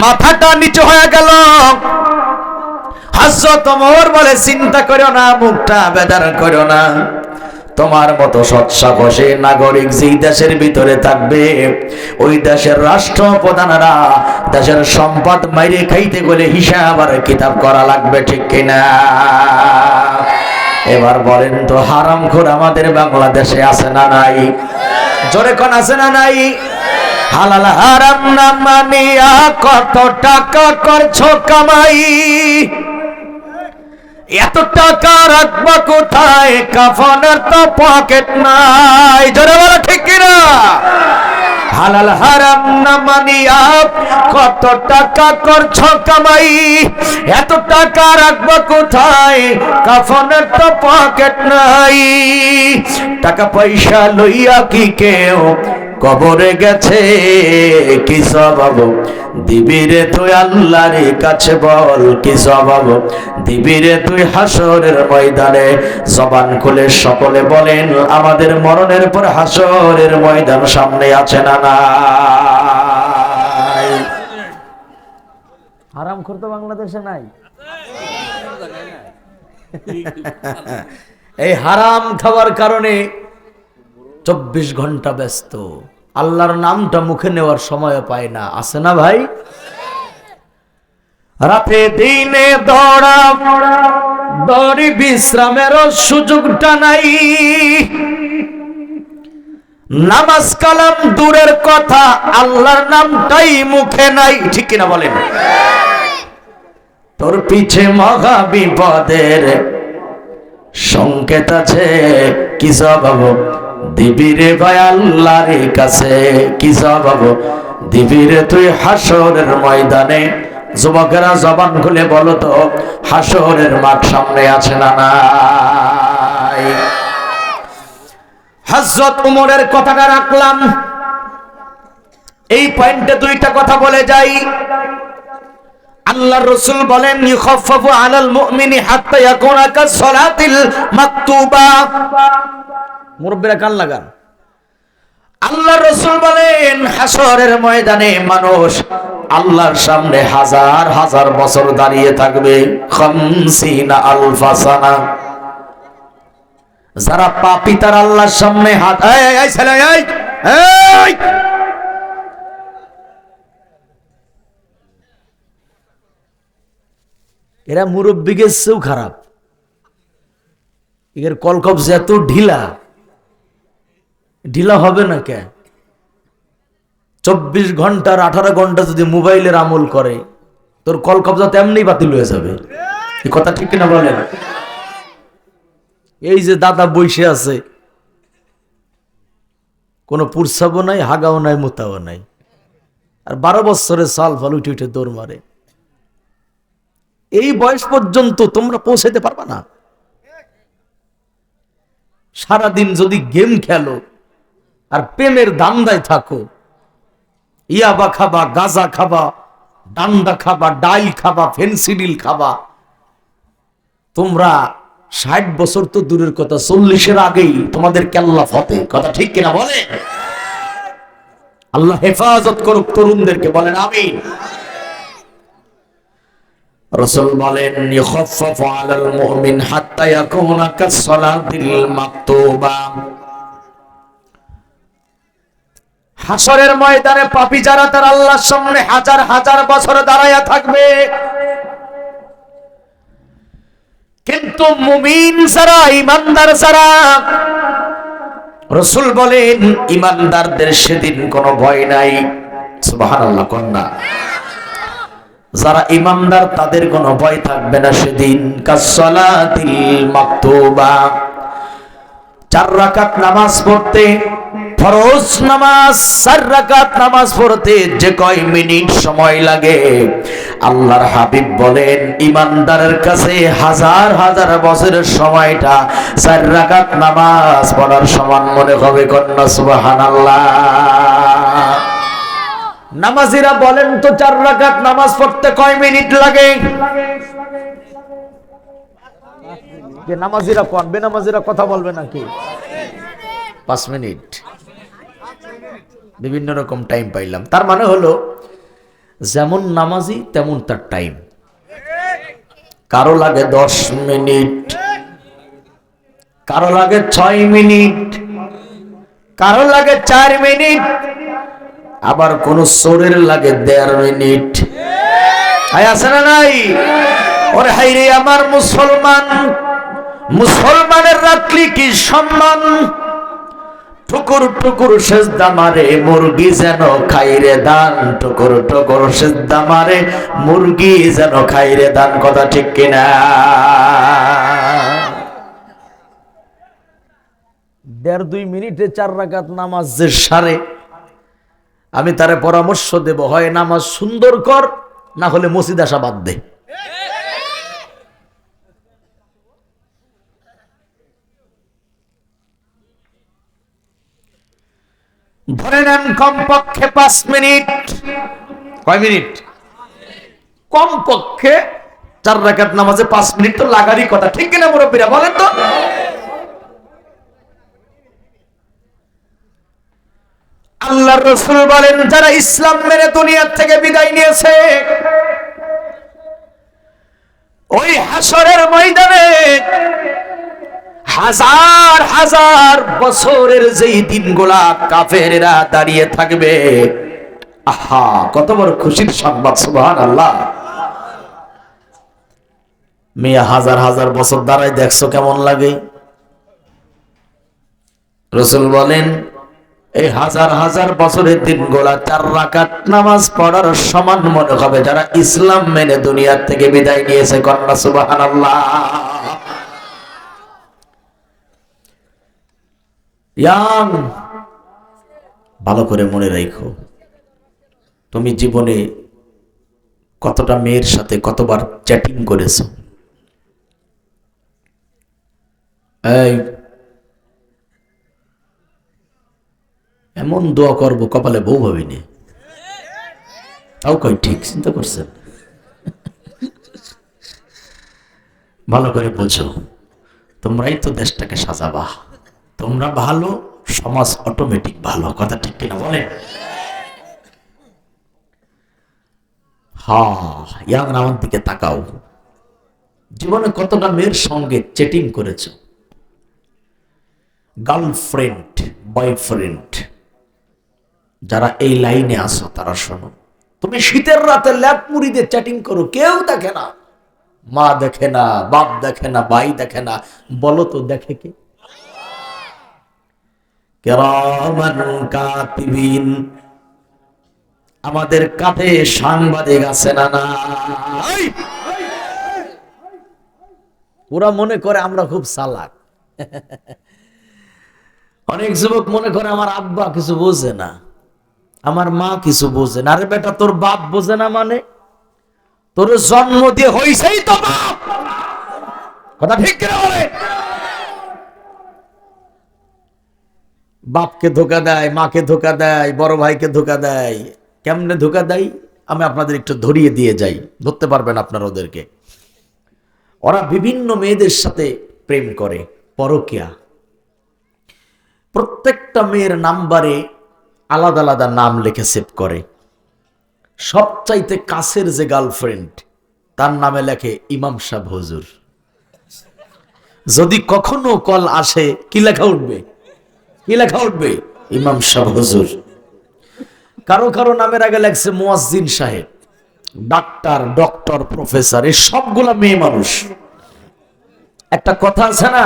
মাথাটা নিচু হয়ে গেল। হযরত ওমর বলে, চিন্তা করো না, মুখটা বেজার করো না, তোমার মতো সৎসাহসী নাগরিক যেই দেশের ভিতরে থাকবে, ওই দেশের রাষ্ট্রপ্রধানরা দেশের সম্পদ মাইরে খাইতে গেলে হিসাব আর কিতাব করা লাগবে, ঠিক কিনা। এবার বলেন তো, হারামখোর আমাদের বাংলাদেশে আছে না নাই? জোরে কোন আছে না নাই? হালাল হারাম না মানিয়া কত টাকা করছো কামাই, এত টাকা রাখবা কোথায়, কাফনের তো পকেট নাই। জোরে বলো ঠিক কিনা। হালাল হারাম না মানিয়া কত টাকা করছো কামাই, এত টাকা রাখবা কোথায়, কাফনের তো পকেট নাই। টাকা পয়সা লইয়া কি কেউ কবরে গেছে, কি স্বভাব দিবি রে তুই আল্লাহর কাছে, বল কি স্বভাব দিবি রে তুই হাসরের ময়দানে। জবান খুলে সকলে বলেন, আমাদের মরণের পর হাসরের ময়দান সামনে আছে না নাই? হারামখোর তো বাংলাদেশে নাই। এই হারাম খাওয়ার কারণে 24 ঘন্টা ব্যস্ত, আল্লাহর নামটা মুখে নেওয়ার সময় পায় না, আছে না ভাই? রাতে দিনে দৌড়া দৌড়ি, বিশ্রামের সুযোগটা নাই, নামাজ কালাম দূরের কথা, আল্লাহর নামটাই মুখে নাই, ঠিক কিনা বলেন? তোর পিছে মহা বিপদের সংকেত আছে, কি জবাব দিবি রে ভাই আল্লাহর কাছে? কি জবাব দিবি রে তুই হাসরের ময়দানে? যুবকেরা জবান খুলে বলো তো, হাসরের মাঠ সামনে আছে না নাই? হযরত উমরের কথাটা রাখলাম, এই পয়েন্টে দুইটা কথা বলে যাই। আল্লাহর রাসূল বলেন, ইউখাফফাফু আলাল মুমিনি হাত্তা ইয়াকুনা কাসসালাতিল মাকতুবা। মুরব্বিরা কান লাগান। আল্লাহর রাসূল বলেন, হাসরের ময়দানে মানুষ আল্লাহর সামনে হাজার হাজার বছর দাঁড়িয়ে থাকবে, 50 আলফা সানা। যারা পাপী তার আল্লাহর সামনে হাত, এই ছেলে, এই এরা মুরব্বিকের চেয়েও খারাপ। এর কলকবজ এত ঢিলা, ঢিলা হবে না কে? 24 ঘন্টার 18 ঘন্টা যদি মোবাইলের আমল করে, তোর কলকবজা তেমনি বাতিল হয়ে যাবে। এই কথা ঠিক কিনা বলেন? এই যে দাদা বসে আছে, কোনো পুরসাবও নাই, হাগাও নাই, মুতাও নাই, আর 12 বছরের সাল ফাল উঠে উঠে দৌড় মারে। এই বয়স পর্যন্ত তোমরা পৌঁছাতে পারবা না। সারাদিন যদি গেম খেলো আর প্রেমের ধান্দায় থাকো, ইয়াবা খাবা, গাঁজা খাবা, ডান্ডা খাবা, ডাইল খাবা, ফেন্সিডিল খাবা, তোমরা 60 বছর তো দূরের কথা, 40-এর আগেই তোমাদের কেল্লা ফতে। কথা ঠিক কিনা বলে? আল্লাহ হেফাজত করুক তরুণদেরকে, বলেন আমিন। রাসূল বলেন, ইউখাফফাফু আলাল মুমিন হাত্তা ইয়াকুনা কাসসালাতিল মাকতুবা। হাসরের ময়দানে পাপী যারা তার আল্লাহর সামনে হাজার হাজার বছর দাঁড়ায়া থাকবে, কিন্তু মুমিন যারা, ঈমানদার যারা, রাসূল বলেন ঈমানদারদের সেদিন কোনো ভয় নাই। সুবহানাল্লাহ কন্যা। যারা ঈমানদার তাদের কোনো ভয় থাকবে না সেদিন। কাসসালাতিল মাকতুবা, 4 রাকাত নামাজ পড়তে, ফরজ নামাজ 4 রাকাত নামাজ পড়তে যে কয় মিনিট সময় লাগে, আল্লাহর হাবিব বলেন ঈমানদারের কাছে হাজার হাজার বছরের সময়টা 4 রাকাত নামাজ পড়ার সমান মনে হবে। কন্যা সুবহানাল্লাহ। নামাজিরা বলেন তো 4 রাকাত নামাজ পড়তে কয় মিনিট লাগে? যে নামাজিরা কোন, বেনামাজিরা কথা বলবে নাকি? 5 মিনিট। বিভিন্ন রকম টাইম পাইলাম। তার মানে হলো যেমন নামাজি তেমন তার টাইম। কারো লাগে 10 মিনিট, কারো লাগে 6 মিনিট, কারো লাগে 4 মিনিট, আবার কোন চোরের লাগে 1.5 মিনিট। আছে না নাই? ওরে হাইরে আমার মুসলমান, মুসলমানের রাখলি কি সম্মান। টুকুর টুকুর সেজদা মারে মুরগি যেন খাইরে দান, টুকুর টুকুর সেজদা মারে মুরগি যেন খাইরে দান। কথা ঠিক কিনা? 1.5-2 মিনিটে 4 রাকাত নামাজ যে সারে, আমি তারে পরামর্শ দেব, হয় নামাজ সুন্দর কর, না হলে মসজিদ আসা বাদ দে। ধরে নেন কমপক্ষে 5 মিনিট। কয় মিনিট? কমপক্ষে 4 রাকাত নামাজে 5 মিনিট তো লাগারই কথা, ঠিক কিনা মুরব্বীরা বলেন তো? আল্লাহর রাসূল বলেন, যারা ইসলাম মেনে দুনিয়া থেকে বিদায় নিয়েছে, ওই হাসরের ময়দানে হাজার হাজার বছরের যেই দিনগুলা কাফেরেরা দাঁড়িয়ে থাকবে, আহা কত বড় খুশির সংবাদ। সুবহানাল্লাহ। মিয়া হাজার হাজার বছর দাঁড়ায় দেখছো কেমন লাগে? রাসূল বলেন এই হাজার হাজার বছরের দিনগুলা 4 রাকাত নামাজ পড়ার সমান মনে হবে যারা ইসলাম মেনে দুনিয়া থেকে বিদায় নিয়েছে। কন্যা সুবহানাল্লাহ। ইয়াং, ভালো করে মনে রাখো, তুমি জীবনে কতটা মেয়ের সাথে কতবার চ্যাটিং করেছো? এই এমন দোয়া করবো কপালে বউ ভাবিনি, তাও কই ঠিক চিন্তা করছেন? ভালো করে বোঝো, তোমরাই তো দেশটাকে সাজাবা। তোমরা ভালো, সমাজ অটোমেটিক ভালো। কথা ঠিক কিনা বলেন? ইয়াং, আমার দিকে তাকাও। জীবনে কতটা মেয়ের সঙ্গে চ্যাটিং করেছো? গার্লফ্রেন্ড, বয়ফ্রেন্ড যারা এই লাইনে আসো তারা শোনো, তুমি শীতের রাতে ল্যাপ মুড়ি দিয়ে চ্যাটিং করো, কেউ দেখে না, মা দেখে না, বাপ দেখে না, ভাই দেখে না, বলো তো দেখে কে? কিরামান কাতিবিন, আমাদের কাঁধে সাংবাদিক আছে না নাই? ওরা মনে করে আমরা খুব চালাক। অনেক যুবক মনে করে আমার আব্বা কিছু বোঝে না, আমার মা কিছু বোঝে না। আরে বেটা, তোর বাপ বোঝে না মানে? তোর জন্ম দিয়ে হইছেই তো বাপ। কথা ঠিক কিনা বলে? বাপকে ধোকা দেয়, মাকে ধোকা দেয়, বড় ভাইকে ধোকা দেয়। কেমনে ধোকা দেয় আমি আপনাদের একটু ধরিয়ে দিয়ে যাই, ধরতে পারবেন আপনারা ওদেরকে। ওরা বিভিন্ন মেয়েদের সাথে প্রেম করে, পরকীয়া। প্রত্যেকটা মেয়ের নাম্বারে আলাদা আলাদা নাম লিখে সেভ করে। সবচাইতে কাছের যে গার্লফ্রেন্ড, তার নামে লেখে ইমাম সাহেব হুজুর। যদি কখনো কল আসে কি লেখা উঠবে? কি লেখা উঠবে? ইমাম সাহেব হুজুর। কারো কারো নামের আগে লেখছে মুয়াজ্জিন সাহেব, ডাক্তার, ডক্টর, প্রফেসর। এই সবগুলা মেয়ে মানুষ। একটা কথা আছে না,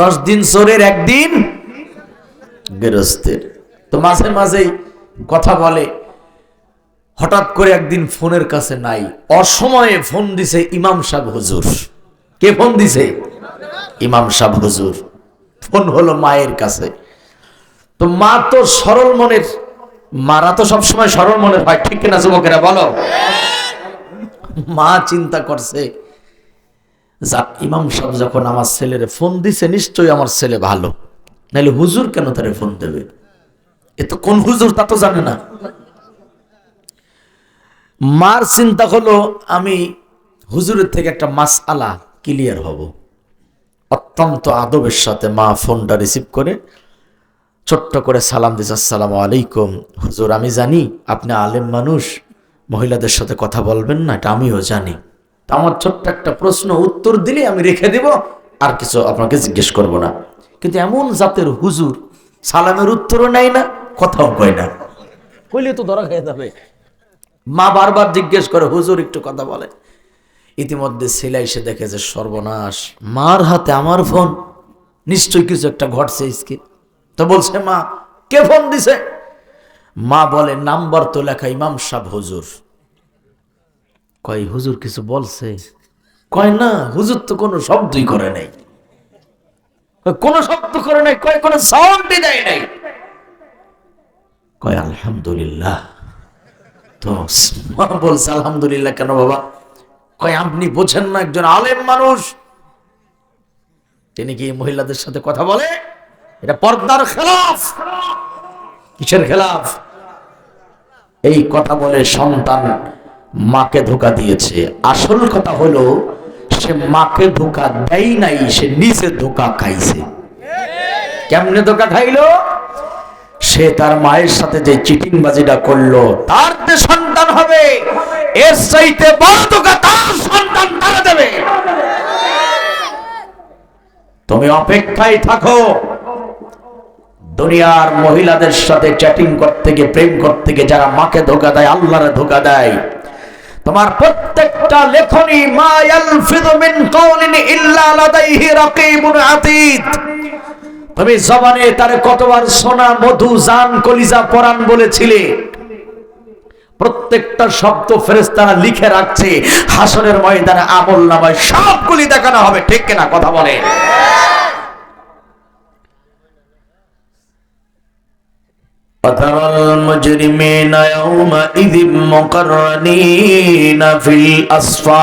10 দিন চোরের একদিন গেরস্তের। তো মাঝে মাঝেই কথা বলে। হঠাৎ করে একদিন ফোনের কাছে নাই, অসময়ে ফোন দিছে ইমাম সাহেব হুজুর। কে ফোন দিছে? ইমাম সাহেব হুজুর। ফোন হলো মায়ের কাছে। তো মা তো সরল মনের, মারা তো সবসময় সরল মনের হয়, ঠিক কিনা যুবকেরা বলো? মা চিন্তা করছে, যাক, ইমাম সাহেব যখন আমার ছেলের ফোন দিছে নিশ্চয়ই আমার ছেলে ভালো, নাহলে হুজুর কেন তারে ফোন দেবে? এ তো কোন হুজুর তা তো জানে না। মার চিন্তা হলো, আমি হুজুরের থেকে একটা মাসআলা ক্লিয়ার হব। অত্যন্ত আদবের সাথে মা ফোনটা রিসিভ করে ছোট্ট করে সালাম দিছে, আসসালামু আলাইকুম হুজুর, আমি জানি আপনি আলেম মানুষ, মহিলাদের সাথে কথা বলবেন না, এটা আমিও জানি। আমার ছোট্ট একটা প্রশ্ন উত্তর দিলে আমি রেখে দিব, আর কিছু আপনাকে জিজ্ঞেস করব না। কিন্তু এমন জাতের হুজুর, সালামের উত্তরও নেয় না, কথাও কয় না। কইলে তো ধরা খেয়ে যাবে। মা বারবার জিজ্ঞেস করে, হুজুর একটু কথা বলে। ইতিমধ্যে ছেলে এসে দেখে যে সর্বনাশ, মার হাতে আমার ফোন, নিশ্চয়ই কিছু একটা ঘটছে। ইসকে তো বলছে, মা কে ফোন দিছে? মা বলে, নাম্বার তো লেখা ইমাম সাহেব হুজুর। কয় হুজুর কিছু বলছে? কয় না, হুজুর তো কোনো শব্দই করে নাই। কোনো শব্দ করে নাই, কয় কোনো সাউন্ডই দেয় নাই। কয় আলহামদুলিল্লাহ। তো মা বলছে, আলহামদুলিল্লাহ কেন বাবা? কয় আপনি বোঝেন না, একজন আলেম মানুষ তিনি কি মহিলাদের সাথে কথা বলে? এটা পর্দার খেলাফ। কিসের খেলাফ? এই কথা বলে সন্তান মাকে ধোকা দিয়েছে। আসল কথা হলো, সে মাকে ধোকা দেয় নাই, সে নিজে ধোকা খাইছে। কেমনে ধোকা খাইলো? সে তার মায়ের সাথে যে চিটিং বাজিটা করলো, তার যে সন্তান হবে, এর চাইতে বড় ধোকা তার সন্তান তারা দেবে। তুমি অপেক্ষায় থাকো। দুনিয়ার মহিলাদের সাথে চ্যাটিং করতে গিয়ে, প্রেম করতে গিয়ে যারা মাকে ধোকা দেয়, আল্লাহরে ধোকা দেয়, তোমার প্রত্যেকটা লেখনী মা ইয়ালফিযু মিন কাওলিন ইল্লা লাদাইহি রাকীবুন আতীদ, তুমি জবানে তারে কতবার সোনা, মধু, জান, কলিজা, পরাণ বলেছিলে। প্রত্যেকটা শব্দ ফেরেশতারা লিখে রাখছে, হাসরের ময়দানে আমলনামায় সবগুলি দেখানো হবে। ঠিক কিনা কথা বলে? وترى المجرمين يومئذ مقرنين في الأصفاد।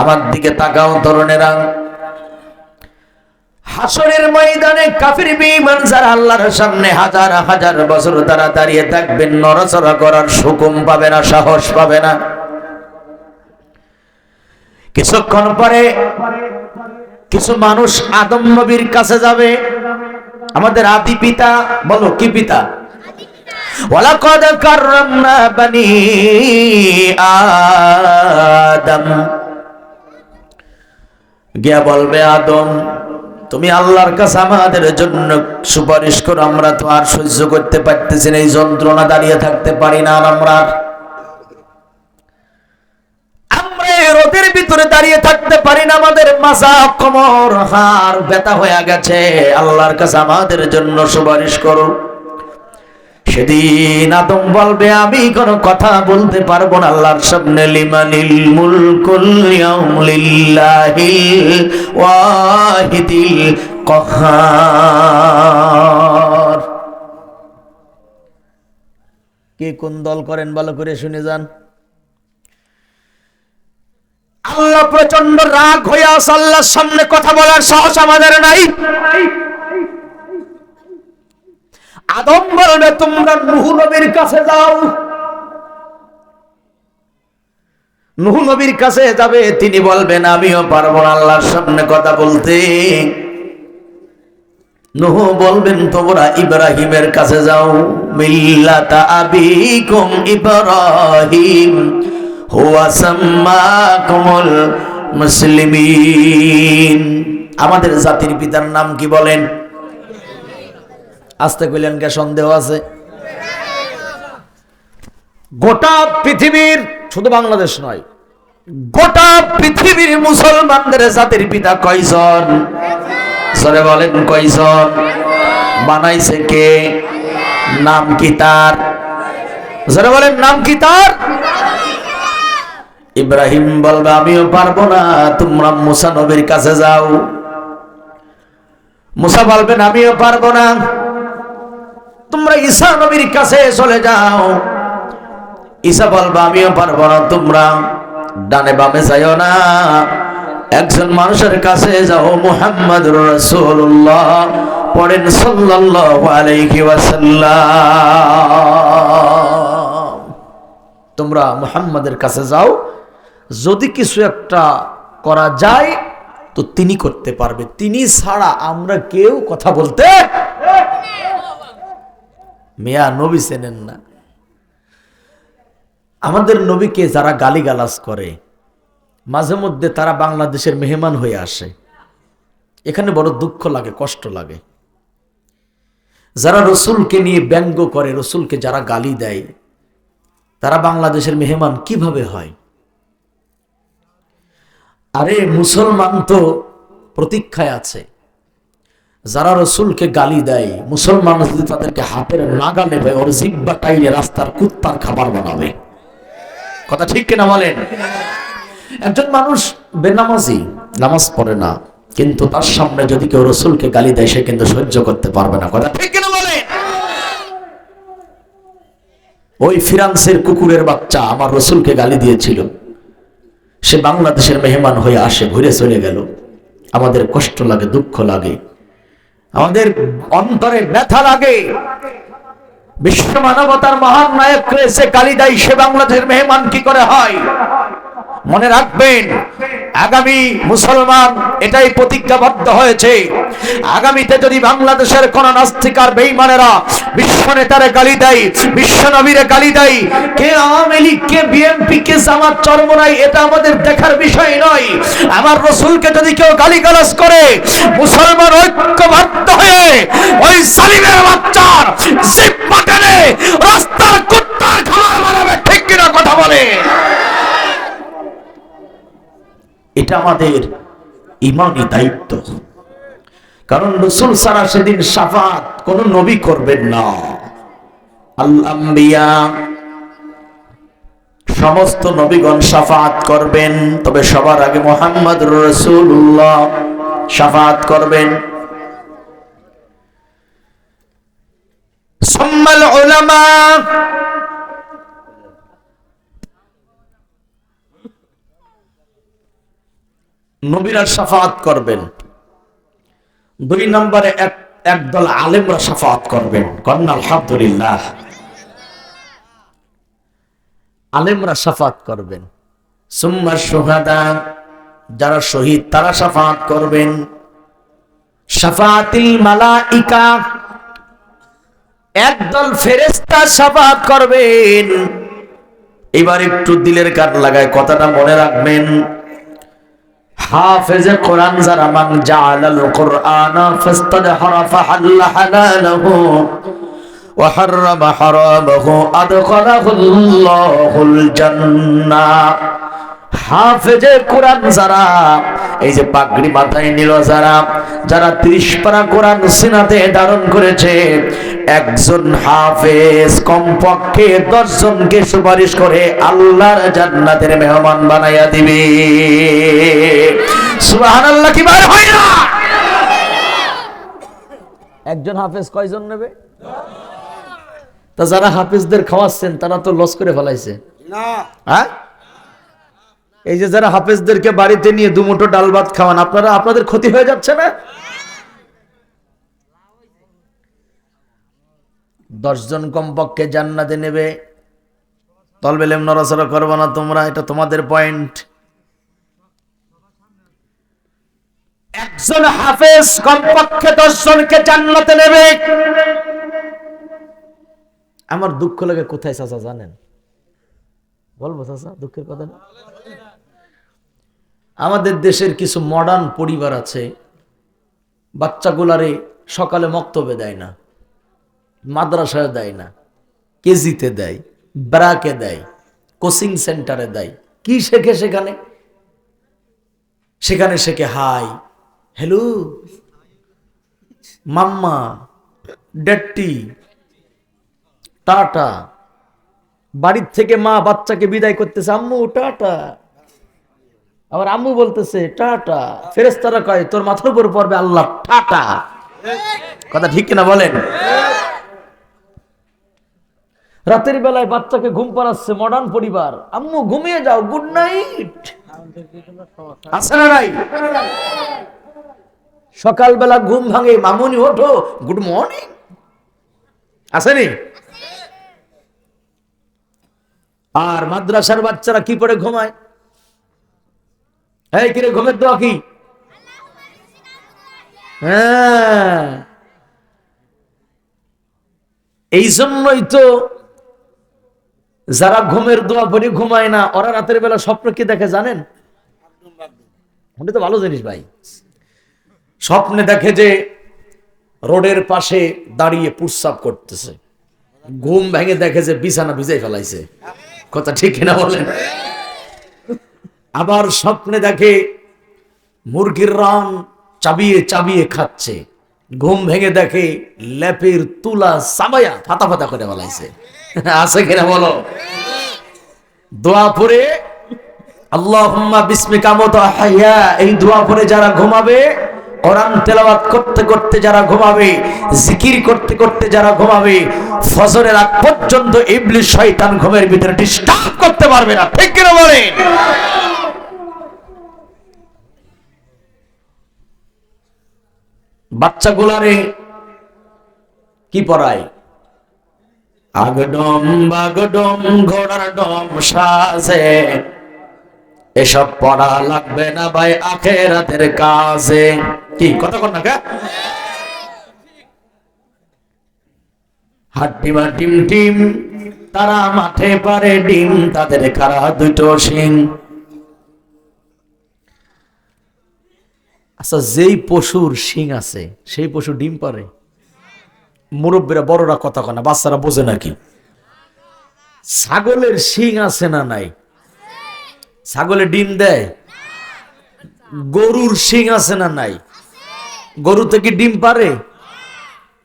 আমার দিকে তাকাও তরুণেরা, হাসরের ময়দানে কাফির বেঈমান যারা আল্লাহর সামনে হাজার হাজার বছর তারা দাঁড়িয়ে থাকবেন, নড়াচড়া করার হুকুম পাবে না, সাহস পাবে না। কিছুক্ষণ পরে কিছু মানুষ আদম নবীর কাছে যাবে, আমাদের আদি পিতা। বলো কি পিতা? ওয়ালাকাদ কাররামনা বানি আদম। গিয়া বলবে, আদম তুমি আল্লাহর কাছে আমাদের জন্য সুপারিশ করো, আমরা তো আর সহ্য করতে পারতেছি না, এই যন্ত্রণা, দাঁড়িয়ে থাকতে পারি না। আর আমরা রোদের ভিতরে দাঁড়িয়ে থাকতে পারি না, আমাদের মাজা, কোমর, হাড় ব্যথা হয়ে গেছে, আল্লাহর কাছে আমাদের জন্য সুপারিশ করো। সেদিন আদম বলবে, আমি কোনো কথা বলতে পারবো না আল্লাহর সামনে। লিমানিল মুলকুল ইয়াউম লিল্লাহিল ওয়াহিদিল কাহ্হার। কে কোন দল করেন ভালো করে শুনে যান। আল্লাহ প্রচন্ড রাগ হয়ে আছে, আল্লাহর সামনে কথা বলার সাহস আমাদের নাই। আদম বলবে, তোমরা নূহ নবীর কাছে যাও। নূহ নবীর কাছে যাবে, তিনি বলবেন, আমিও পারবো না আল্লাহর সামনে কথা বলতে। নূহ বলবেন, তোমরা ইব্রাহিমের কাছে যাও। মিল্লাতা আবিকুম ইব্রাহিম হুয়া সাম্মাকুমুল মুসলিমিন। আমাদের জাতির পিতার নাম কি বলেন? আস্তে কইলেন কে? সন্দেহ আছে? গোটা পৃথিবীর, শুধু বাংলাদেশ নয়, গোটা পৃথিবীর মুসলমানদের জাতির পিতা কয়জন? সরে বলেন কয়জন? বানাইছে কে? নাম কি তার? সরে বলেন নাম কি তার? ইব্রাহিম বলবে, আমিও পারবো না, তোমরা মুসা নবীর কাছে যাও। মুসা বলবেন, আমিও পারবো না, তোমরা ঈসা নবীর কাছে চলে যাও। ঈসা বলবে, আমিও পারবো না, তোমরা ডানে বামে যাইও না, একজন মানুষের কাছে যাও, মুহাম্মদুর রাসূলুল্লাহ। পড়েন সাল্লাল্লাহু আলাইহি ওয়াসাল্লাম। তোমরা মুহাম্মাদের কাছে যাও, যদি কিছু একটা করা যায় তো তিনি করতে পারবে, তিনি ছাড়া আমরা কেউ কথা বলতে। মিয়া নবী চেনেন না? আমাদের নবীকে যারা গালিগালাজ করে, মাঝে মধ্যে তারা বাংলাদেশের মেহমান হয়ে আসে, এখানে বড় দুঃখ লাগে, কষ্ট লাগে। যারা রসুলকে নিয়ে ব্যঙ্গ করে, রসুলকে যারা গালি দেয়, তারা বাংলাদেশের মেহমান কিভাবে হয়? আরে মুসলমান তো প্রতীক্ষায় আছে, যারা রসুলকে গালি দেয়, মুসলমান যদি তাদেরকে হাতের নাগা নেবে, ওর জিব্বা টাইনে রাস্তার কুত্তার খাবার বানাবে। কথা ঠিক কিনা বলেন? একজন মানুষ বেনামাজি, নামাজ পড়ে না, কিন্তু তার সামনে যদি কেউ রসুলকে গালি দেয়, সে কিন্তু সহ্য করতে পারবে না। কথা ঠিক কিনা বলেন? ওই ফ্রান্সের কুকুরের বাচ্চা আমার রসুলকে গালি দিয়েছিল, সে বাংলাদেশের মেহমান হয়ে আসে, ঘুরে চলে গেল। আমাদের কষ্ট লাগে, দুঃখ লাগে, আমাদের অন্তরে ব্যথা লাগে। বিশ্ব মানবতার মহান নায়ক রয়েছে, গালি দেয়, সে বাংলাদেশের মেহমান কি করে হয়? মনে রাখবেন, আগামী মুসলমান এটাই প্রতিজ্ঞাবদ্ধ হয়েছে, আগামীতে যদি বাংলাদেশের কোন নাস্তিক আর বেঈমানেরা বিশ্ব নেতারে গালি দেয়, বিশ্ব নবীরে গালি দেয়, কে আওয়ামী লীগ, কে বিএনপি, কে জামাত, চরমোনাই, এটা আমাদের দেখার বিষয় নয়। আমার রসুলকে যদি কেউ গালিগালাজ করে, মুসলমান ঐক্যবদ্ধ হয়ে ওই সালিমের বাচ্চার জিব্বা টেনে রাস্তার কুত্তার খাবার বানাবে। ঠিক কিনা কথা বলে? এটা আমাদের ইমানি দায়িত্ব। কারণ রাসূল ছাড়া সেদিন শাফাত কোন নবী করবেন না। আল আম্বিয়া, সমস্ত নবীগণ শাফাত করবেন, তবে সবার আগে মুহাম্মদুর রাসূলুল্লাহ শাফাত করবেন। সুম্মাল উলামা, নবীরা শাফাত করবেন। 2 নম্বরে একদল আলেমরা শাফাত করবেন। কন্যা আলহামদুলিল্লাহ, আলেমরা শাফাত করবেন। সুম্মা শুহাদা, যারা শহীদ তারা শাফাত করবেন। শাফাতিল মালাইকা, একদল ফেরেশতা শাফাত করবেন। এবার একটু দিলের কান লাগায় কথাটা মনে রাখবেন। হাফেজে কোরআন যারা, মান জাআলাল কুরআনা ফাস্তাদহারা ফাহাল্লা হালালাহু ওয়া হাররামা হারামাহু আদখালাহুল্লাহুল জান্নাহ। হাফেজে কোরআন যারা, এই যে পাগড়ি মাথায় নিল যারা, যারা 30 পারা কোরআন সিনাতে ধারণ করেছে, একজন হাফেজ কমপক্ষে 10 জনকে সুপারিশ করে আল্লাহর জান্নাতের মেহমান বানাইয়া দিবে। সুবহানাল্লাহ, কি বার হয় না? একজন হাফেজ কয়জন নেবে? তা যারা হাফেজদের খাওয়াচ্ছেন তারা তো লস করে ফেলাইছে না। হ্যাঁ, এই যে যারা হাফেজদেরকে বাড়িতে নিয়ে দুমুঠো ডাল ভাত খাওয়ান, আপনাদের ক্ষতি হয়ে যাচ্ছে না? 10 জন কমপক্ষে জান্নাতে নেবে। তলবেলেম নড়াচড়া করবে না তোমরা, এটা তোমাদের পয়েন্ট। একজন হাফেজ কমপক্ষে 10 জনকে জান্নাতে নেবে। আমার দুঃখ লাগে কোথায় চাচা জানেন? বলবো চাচা দুঃখের কথা না? আমাদের দেশের কিছু মডার্ন পরিবার আছে, বাচ্চাগুলারে সকালে মক্তবে দেয় না, মাদ্রাসায় দেয় না, কেজিতে দেয়, ব্রাকে দেয়, কোচিং সেন্টারে দেয়। কি শেখে সেখানে? সেখানে শেখে হাই, হ্যালো, মাম্মা, ড্যাডি, টাটা। বাড়ির থেকে মা বাচ্চাকে বিদায় করতেছে, আম্মু টাটা। আবার আম্মু বলতেছে টাটা। ফেরেশতারা কয় তোর মাথার উপর পড়বে আল্লাহ টাটা। কথা ঠিক কিনা বলেন? রাতের বেলায় বাচ্চাকে ঘুম পাড়াচ্ছে মডার্ন পরিবার, আম্মু ঘুমিয়ে যাও, গুড নাইট। আছে না নাই? সকালবেলা ঘুম ভাঙে, মামুনি ওঠো, গুড মর্নিং। আসেনি? আর মাদ্রাসার বাচ্চারা কি পড়ে ঘুমায়? এই কিরে ঘুমের দোয়া কি? হ্যাঁ, এই জন্যই তো যারা ঘুমের দোয়া পড়ে ঘুমায় না, ওরা রাতের বেলা স্বপ্ন কি দেখে জানেন? ওটা তো ভালো জিনিস ভাই। স্বপ্নে দেখে যে রোডের পাশে দাঁড়িয়ে প্রস্রাব করতেছে, ঘুম ভেঙে দেখে যে বিছানা ভিজাই ফেলাইছে। কথা ঠিক কিনা বলেন? আবার স্বপ্নে দেখে মুরগির রান চাবিয়ে চাবিয়ে খাচ্ছে, ঘুম ভেঙে দেখে লেপের তুলা সাবায়া ফাতা ফাতা করে ফেলাইছে। আছে কিনা বলো? দোয়া পড়ে আল্লাহুম্মা বিসমিকা মুতাহাইয়া, এই দোয়া পড়ে যারা ঘুমাবে, কোরআন তেলাওয়াত করতে করতে যারা ঘুমাবে, জিকির করতে করতে যারা ঘুমাবে, ফজরের আগ পর্যন্ত ইবলিস শয়তান ঘুমের ভিতরে ডিস্টার্ব করতে পারবে না। ঠিক কিনা বলেন? বাচ্চাগুলারে কি পড়ায়? আগডম বাগডম ঘোড়ার ডম সাজে, এসব পড়া লাগবে না ভাই আখিরাতের কাজে। কি কথা কন না? হাড্ডিমা টিম টিম, তারা মাঠে পারে ডিম, তাদের খাড়া দুটো শিং। আচ্ছা, যেই পশুর শিং আছে সেই পশু ডিম পারে? মুরব্বীরা বড়রা কথা কয় না, বাচ্চারা বোঝে নাকি? ছাগলের শিং আছে না নাই? ছাগলে ডিম দেয়? গরুর শিং আছে না নাই? গরু থেকে ডিম পারে?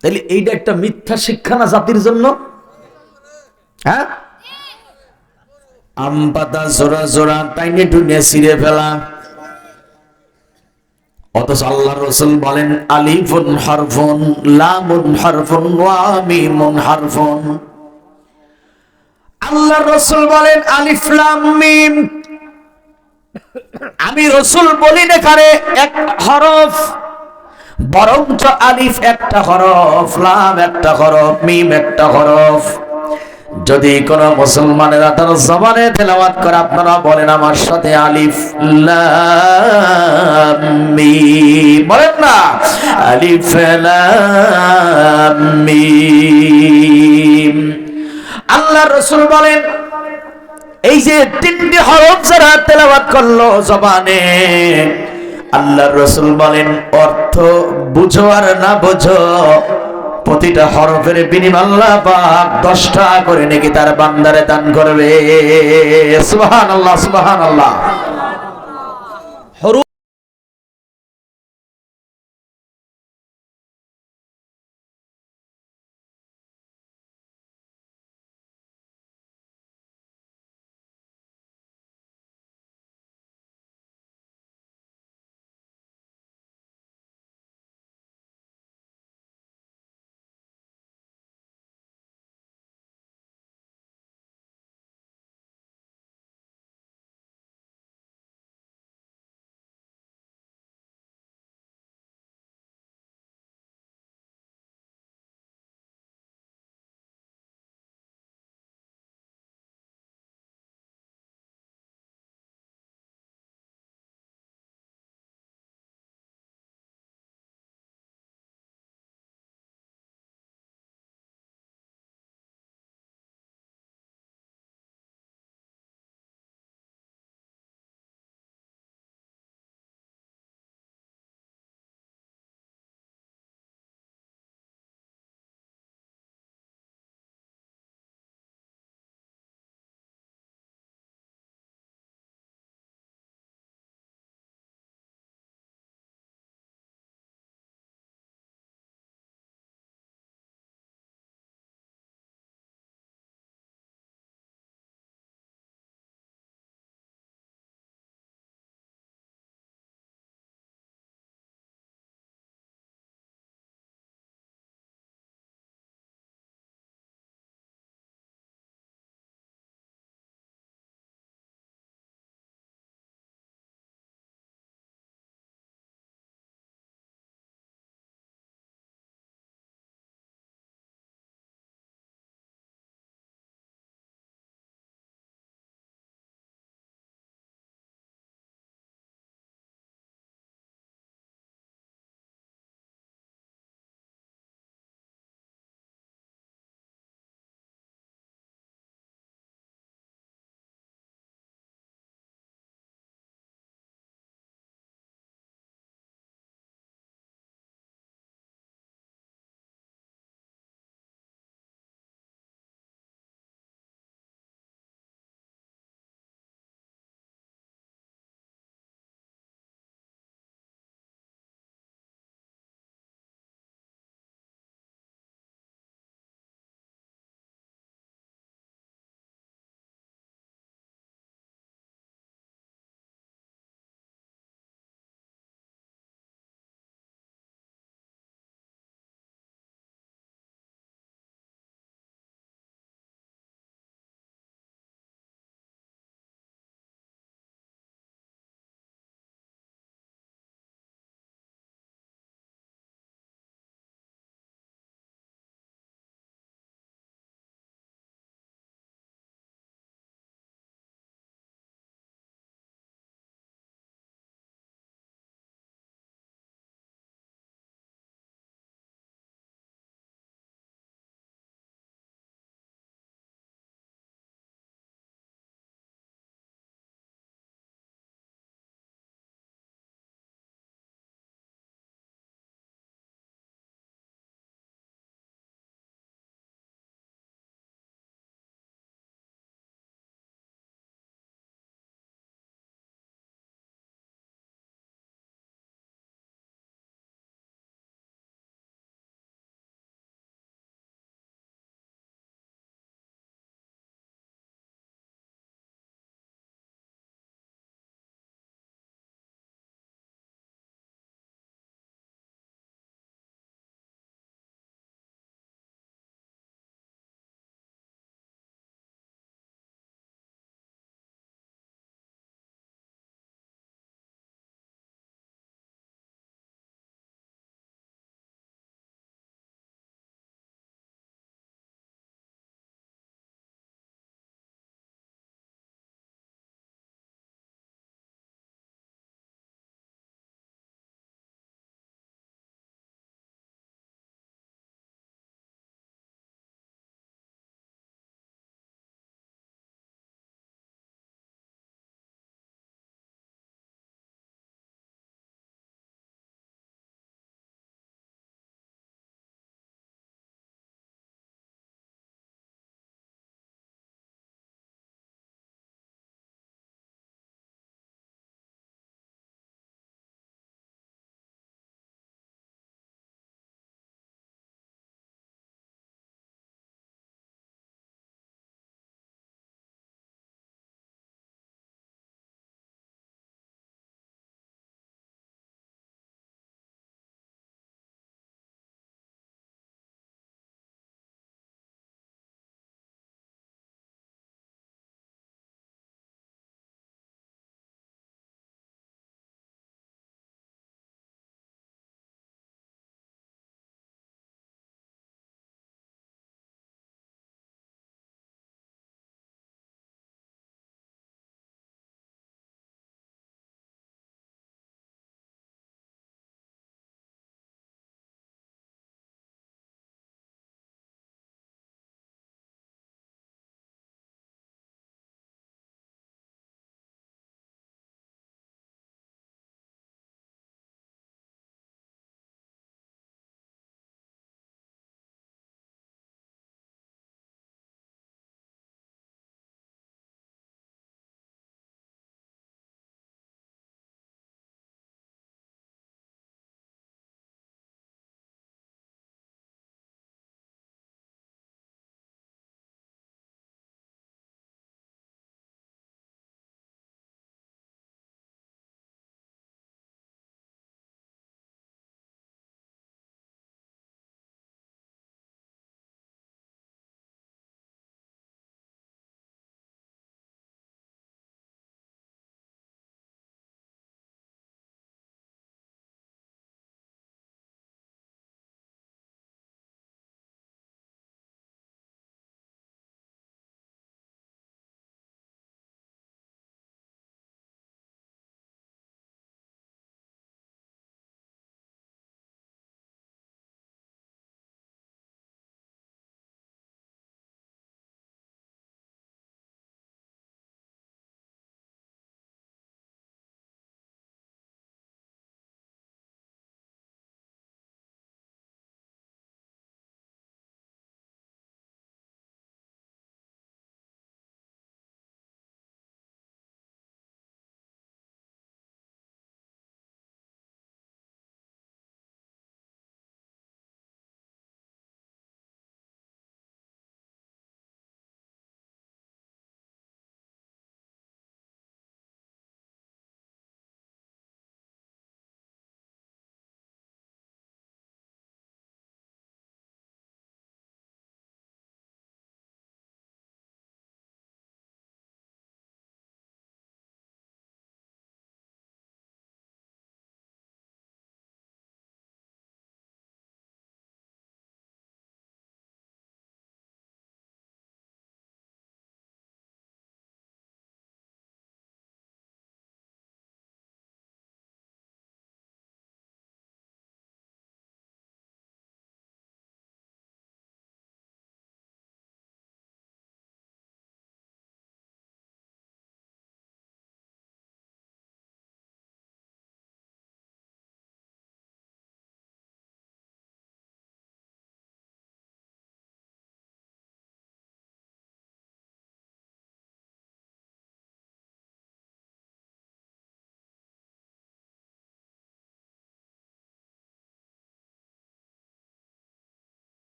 তাহলে এইটা একটা মিথ্যা শিক্ষা না জাতির জন্য? হ্যাঁ, আম পাতা জোড়া জোড়া টাইনে টুনে ছিঁড়ে ফেলা। অথচ আল্লাহ রাসূল বলেন আলিফুন হারফুন লামুন হারফুন ওয়া মিমুন হারফুন। আল্লাহ রাসূল বলেন আলিফ লাম মিম। আমি রাসূল বলি না কারে এক হরফ, বরঞ্চ আলিফ একটা হরফ, লাম একটা হরফ, মিম একটা হরফ। যদি কোন মুসলমানেরা তার জবানে তেলাওয়াত করে, আপনারা বলেন আমার সাথে আলিফ লাম মিম, বলেন না আলিফ লাম মিম। আল্লাহ রাসূল বলেন এই যে তিনটি হরফ যারা তেলাওয়াত করলো জবানে, আল্লাহ রাসূল বলেন অর্থ বুঝো আর না বুঝো, প্রতিটা হরফের বিনিময়ে আল্লাহ পাক 10টা করে নাকি তার বান্দারে দান করবে। সুবহানাল্লাহ, সুবহানাল্লাহ।